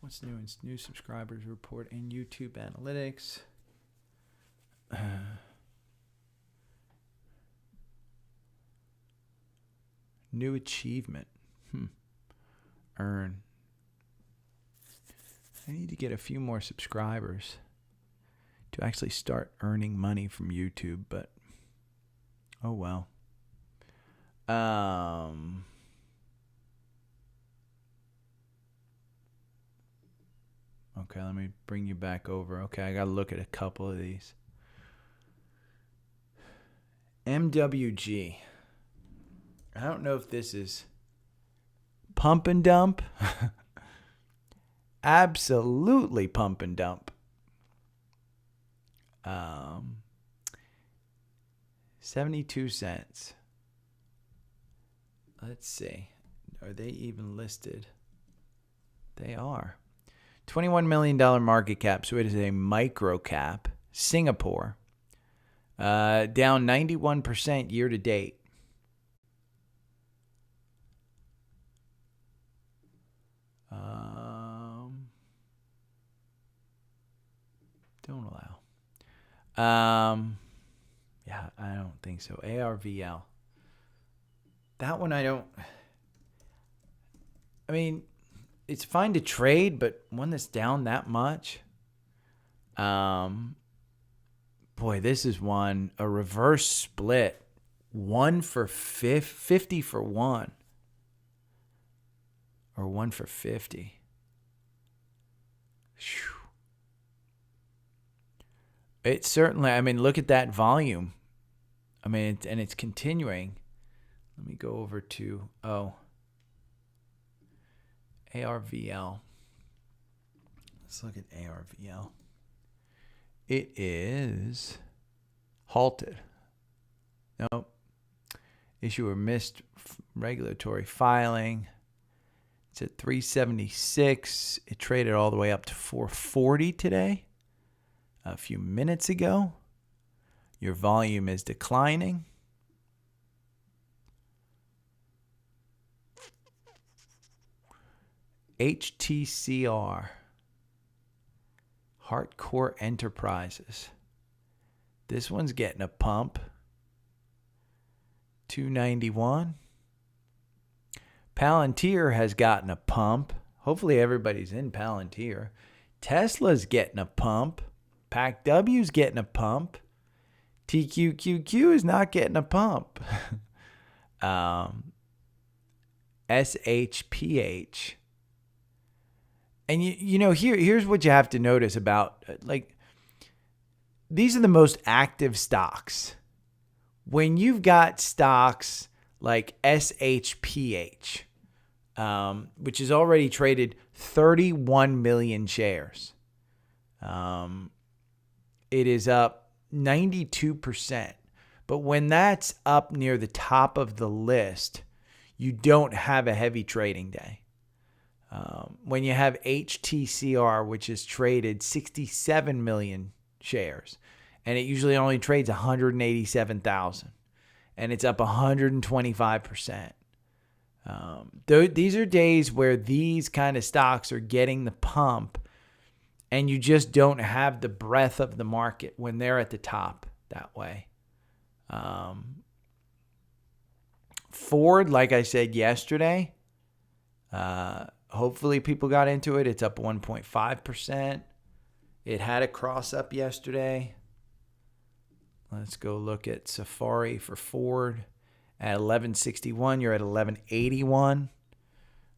What's new in new subscribers report and YouTube analytics? New achievement. Earn. I need to get a few more subscribers to actually start earning money from YouTube, but oh well. Okay, let me bring you back over. Okay, I got to look at a couple of these. MWG. I don't know if this is pump and dump. Absolutely pump and dump. 72 cents. Let's see. Are they even listed? They are. $21 million market cap, so it is a micro cap. Singapore. Down 91% year to date. Don't allow. Yeah, I don't think so. ARVL. That one I don't. I mean, it's fine to trade, but one that's down that much. Boy, this is one, a reverse split. 1 for 50 for 1. Or 1 for 50. Whew. It certainly, I mean, look at that volume. I mean, and it's continuing. Let me go over to, ARVL. Let's look at ARVL. It is halted. Nope. Issuer missed regulatory filing. It's at 376. It traded all the way up to 440 today. A few minutes ago. Your volume is declining. HTCR. Hardcore Enterprises. This one's getting a pump. 291. Palantir has gotten a pump. Hopefully everybody's in Palantir. Tesla's getting a pump. PACW's getting a pump. TQQQ is not getting a pump. SHPH. And here's what you have to notice about these are the most active stocks. When you've got stocks like SHPH, which has already traded 31 million shares, it is up 92%. But when that's up near the top of the list, you don't have a heavy trading day. When you have HTCR, which has traded 67 million shares, and it usually only trades 187,000, and it's up 125%. These are days where these kind of stocks are getting the pump, and you just don't have the breadth of the market when they're at the top that way. Ford, like I said yesterday, hopefully people got into it. It's up 1.5%. It had a cross up yesterday. Let's go look at Safari for Ford. At 1161, you're at 1181.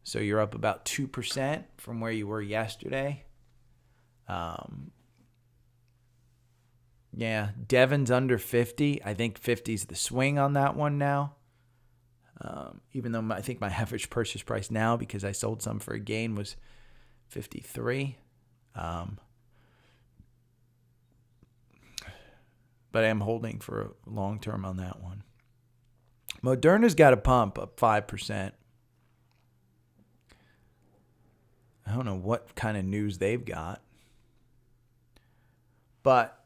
So you're up about 2% from where you were yesterday. Yeah, Devon's under 50. I think 50 is the swing on that one now. Even though I think my average purchase price now, because I sold some for a gain, was 53. But I am holding for long term on that one. Moderna's got a pump up 5%. I don't know what kind of news they've got. But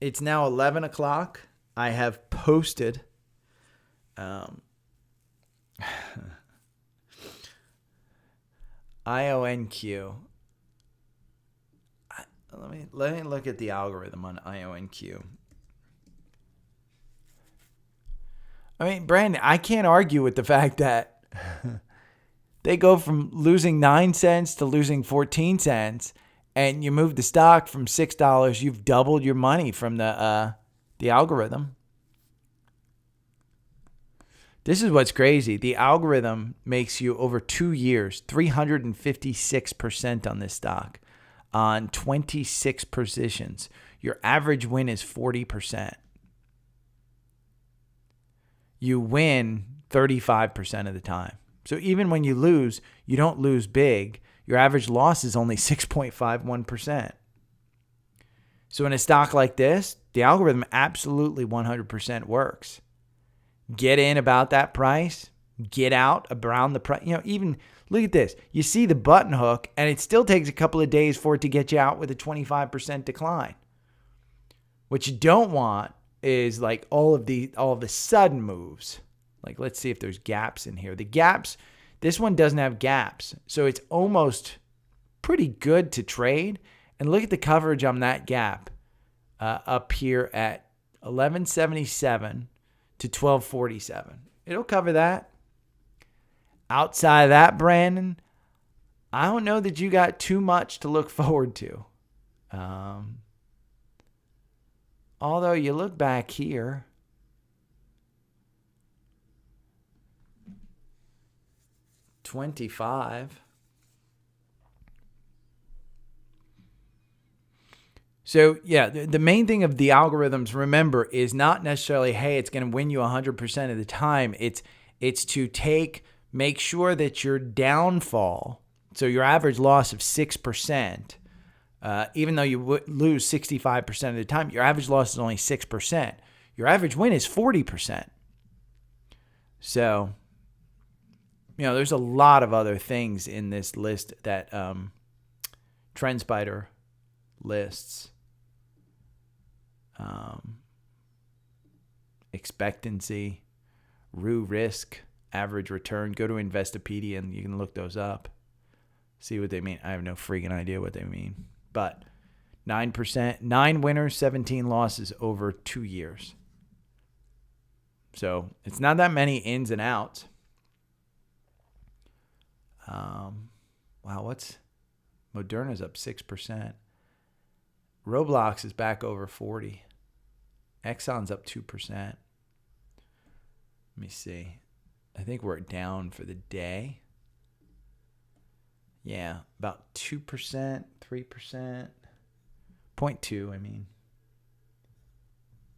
it's now 11 o'clock. I have posted IONQ. Let me look at the algorithm on IONQ. I mean, Brandon, I can't argue with the fact that they go from losing 9 cents to losing 14 cents, and you move the stock from $6. You've doubled your money from the algorithm. This is what's crazy. The algorithm makes you over 2 years, 356% on this stock on 26 positions. Your average win is 40%. You win 35% of the time. So even when you lose, you don't lose big. Your average loss is only 6.51%. So in a stock like this, the algorithm absolutely 100% works. Get in about that price, get out around the price. Even look at this. You see the button hook, and it still takes a couple of days for it to get you out with a 25% decline. What you don't want is like all of the sudden moves. Like, let's see if there's gaps in here. The gaps, this one doesn't have gaps. So it's almost pretty good to trade. And look at the coverage on that gap up here at 1177 to 1247. It'll cover that. Outside of that, Brandon, I don't know that you got too much to look forward to. Although you look back here, $25. So yeah, the main thing of the algorithms, remember, is not necessarily, hey, it's going to win you 100% of the time. It's to make sure that your downfall, so your average loss of 6%, even though you lose 65% of the time, your average loss is only 6%. Your average win is 40%. So, there's a lot of other things in this list that TrendSpider lists. Expectancy, RU risk, average return. Go to Investopedia and you can look those up. See what they mean. I have no freaking idea what they mean. But 9%, 9 winners, 17 losses over 2 years. So it's not that many ins and outs. Wow, what's Moderna's up 6%. Roblox is back over 40. Exxon's up 2%. Let me see. I think we're down for the day. Yeah, about 2%, 3%, 0.2, I mean.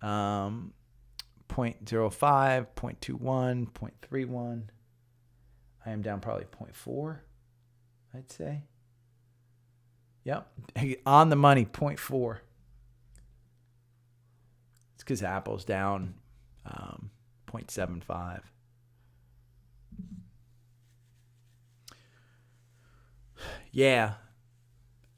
0.05, 0.21, 0.31. I am down probably 0.4, I'd say. Yep, on the money, 0.4. It's because Apple's down 0.75. Yeah.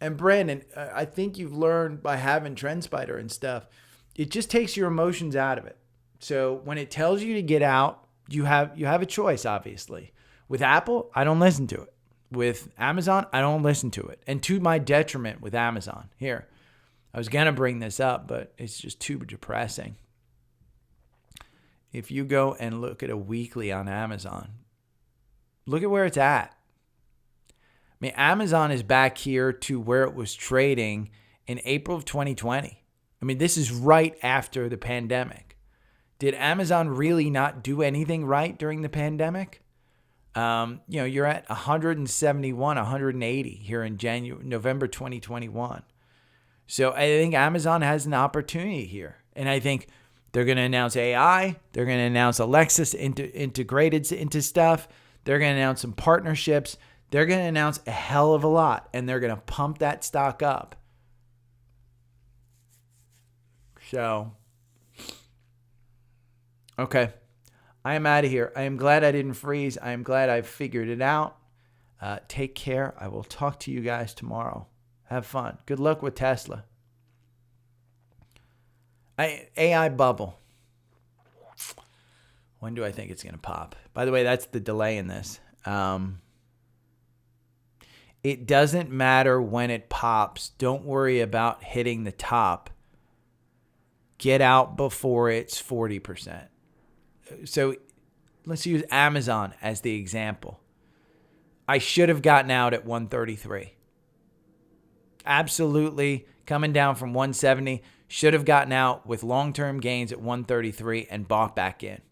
And Brandon, I think you've learned by having TrendSpider and stuff, it just takes your emotions out of it. So when it tells you to get out, you have a choice, obviously. With Apple, I don't listen to it. With Amazon, I don't listen to it. And to my detriment with Amazon. Here, I was going to bring this up, but it's just too depressing. If you go and look at a weekly on Amazon, look at where it's at. I mean, Amazon is back here to where it was trading in April of 2020. I mean, this is right after the pandemic. Did Amazon really not do anything right during the pandemic? You're at 171, 180 here in November 2021. So I think Amazon has an opportunity here. And I think they're going to announce AI. They're going to announce Alexa integrated into stuff. They're going to announce some partnerships. They're going to announce a hell of a lot, and they're going to pump that stock up. So, okay. I am out of here. I am glad I didn't freeze. I am glad I figured it out. Take care. I will talk to you guys tomorrow. Have fun. Good luck with Tesla. AI bubble. When do I think it's going to pop? By the way, that's the delay in this. It doesn't matter when it pops. Don't worry about hitting the top. Get out before it's 40%. So let's use Amazon as the example. I should have gotten out at 133. Absolutely. Coming down from 170. Should have gotten out with long-term gains at 133 and bought back in.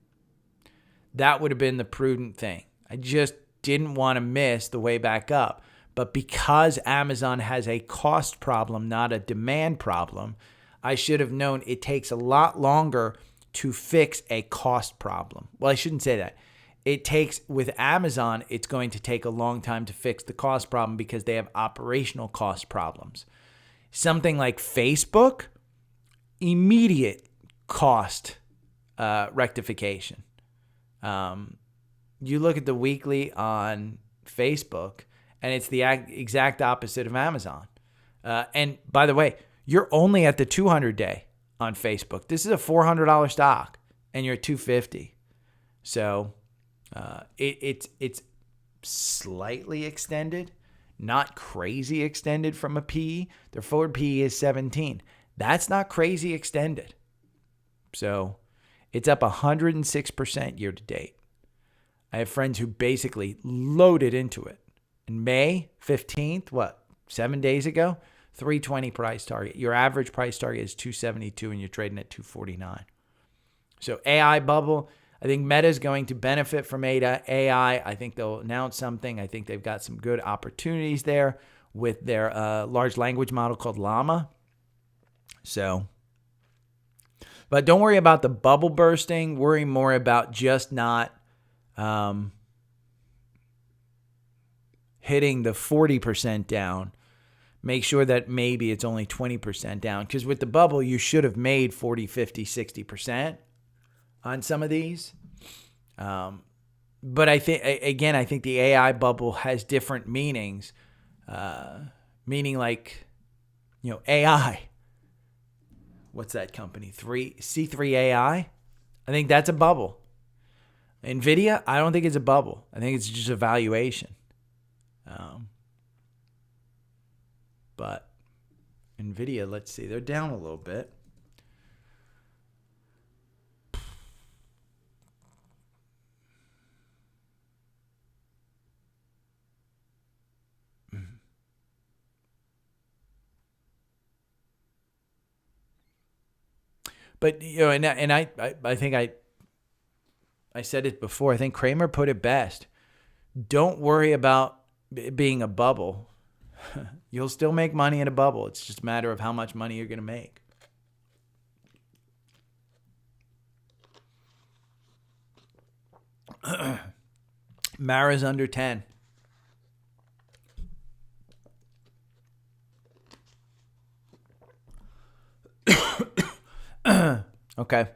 That would have been the prudent thing. I just didn't want to miss the way back up. But because Amazon has a cost problem, not a demand problem, I should have known it takes a lot longer to fix a cost problem. Well, I shouldn't say that. It takes, with Amazon, it's going to take a long time to fix the cost problem because they have operational cost problems. Something like Facebook, immediate cost rectification. You look at the weekly on Facebook, and it's the exact opposite of Amazon. And by the way, you're only at the 200-day on Facebook. This is a $400 stock, and you're at 250. So it's slightly extended, not crazy extended from a PE. Their forward PE is 17. That's not crazy extended. So it's up 106% year to date. I have friends who basically loaded into it. In May 15th, 7 days ago, 320 price target. Your average price target is 272 and you're trading at 249. So AI bubble, I think Meta is going to benefit from AI. I think they'll announce something. I think they've got some good opportunities there with their large language model called Llama. So, but don't worry about the bubble bursting. Worry more about just not hitting the 40% down. Make sure that maybe it's only 20% down. Because with the bubble, you should have made 40, 50, 60% on some of these. But I think the AI bubble has different meanings. Meaning like, AI. What's that company? C3 AI? I think that's a bubble. NVIDIA, I don't think it's a bubble. I think it's just a valuation. But NVIDIA, let's see, they're down a little bit. But and I think I said it before. I think Kramer put it best. Don't worry about being a bubble. You'll still make money in a bubble. It's just a matter of how much money you're going to make. Mara's under 10. Okay.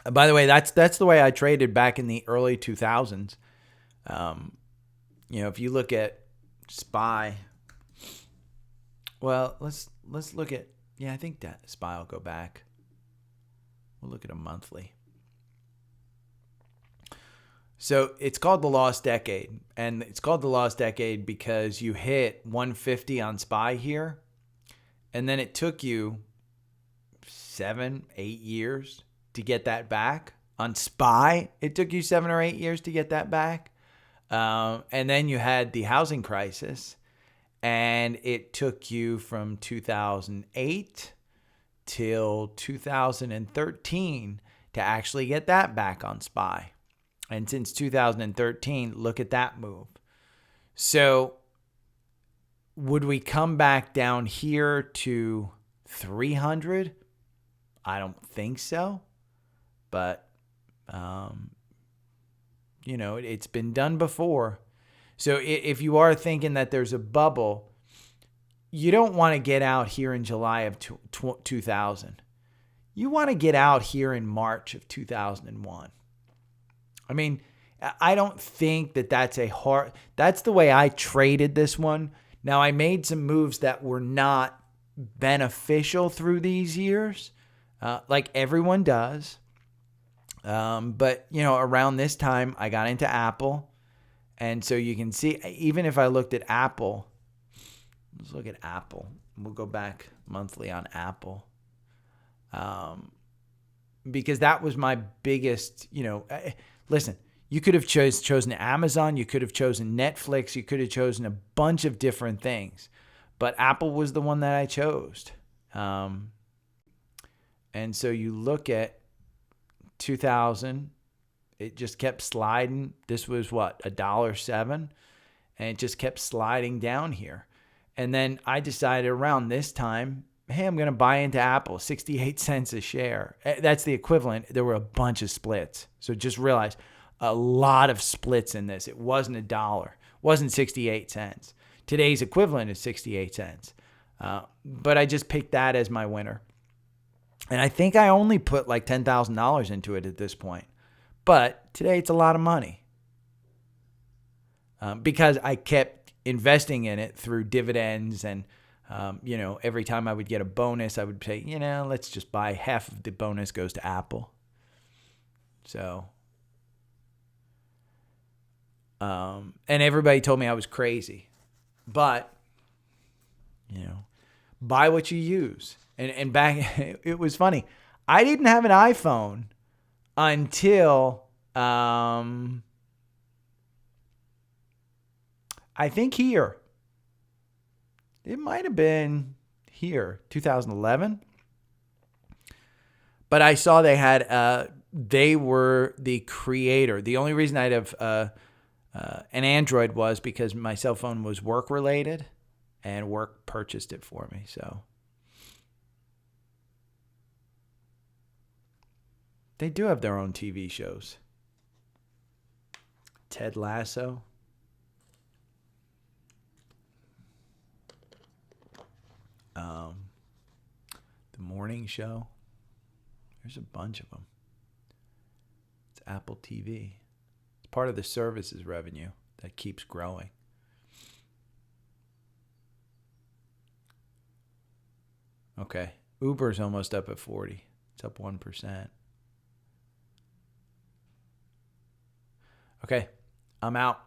By the way, that's the way I traded back in the early 2000s. If you look at SPY, well, let's look at, I think that SPY will go back. We'll look at a monthly. So it's called the lost decade, and it's called the lost decade because you hit 150 on SPY here, and then it took you 7-8 years to get that back. On SPY, it took you 7 or 8 years to get that back. And then you had the housing crisis, and it took you from 2008 till 2013 to actually get that back on SPY. And since 2013, look at that move. So would we come back down here to 300? I don't think so. But, it's been done before. So if you are thinking that there's a bubble, you don't want to get out here in July of 2000. You want to get out here in March of 2001. I mean, I don't think that's that's the way I traded this one. Now, I made some moves that were not beneficial through these years, like everyone does. But, around this time, I got into Apple. And so you can see, even if I looked at Apple, let's look at Apple. We'll go back monthly on Apple. Because that was my biggest, listen, you could have chosen Amazon. You could have chosen Netflix. You could have chosen a bunch of different things. But Apple was the one that I chose. And so you look at 2000, it just kept sliding. This was what, $1.07, and it just kept sliding down here. And then I decided around this time, hey, I'm going to buy into Apple, 68 cents a share. That's the equivalent. There were a bunch of splits. So just realize a lot of splits in this. It wasn't $1. It wasn't 68 cents. Today's equivalent is 68 cents. But I just picked that as my winner. And I think I only put like $10,000 into it at this point. But today it's a lot of money. Because I kept investing in it through dividends and, every time I would get a bonus, I would say, let's just buy half of the bonus goes to Apple. So, and everybody told me I was crazy. But, buy what you use. And back, it was funny. I didn't have an iPhone until, I think here. It might have been here, 2011. But I saw they had, they were the creator. The only reason I'd have an Android was because my cell phone was work related and work purchased it for me. So they do have their own TV shows. Ted Lasso. The Morning Show. There's a bunch of them. It's Apple TV. It's part of the services revenue that keeps growing. Okay. Uber's almost up at 40. It's up 1%. Okay. I'm out.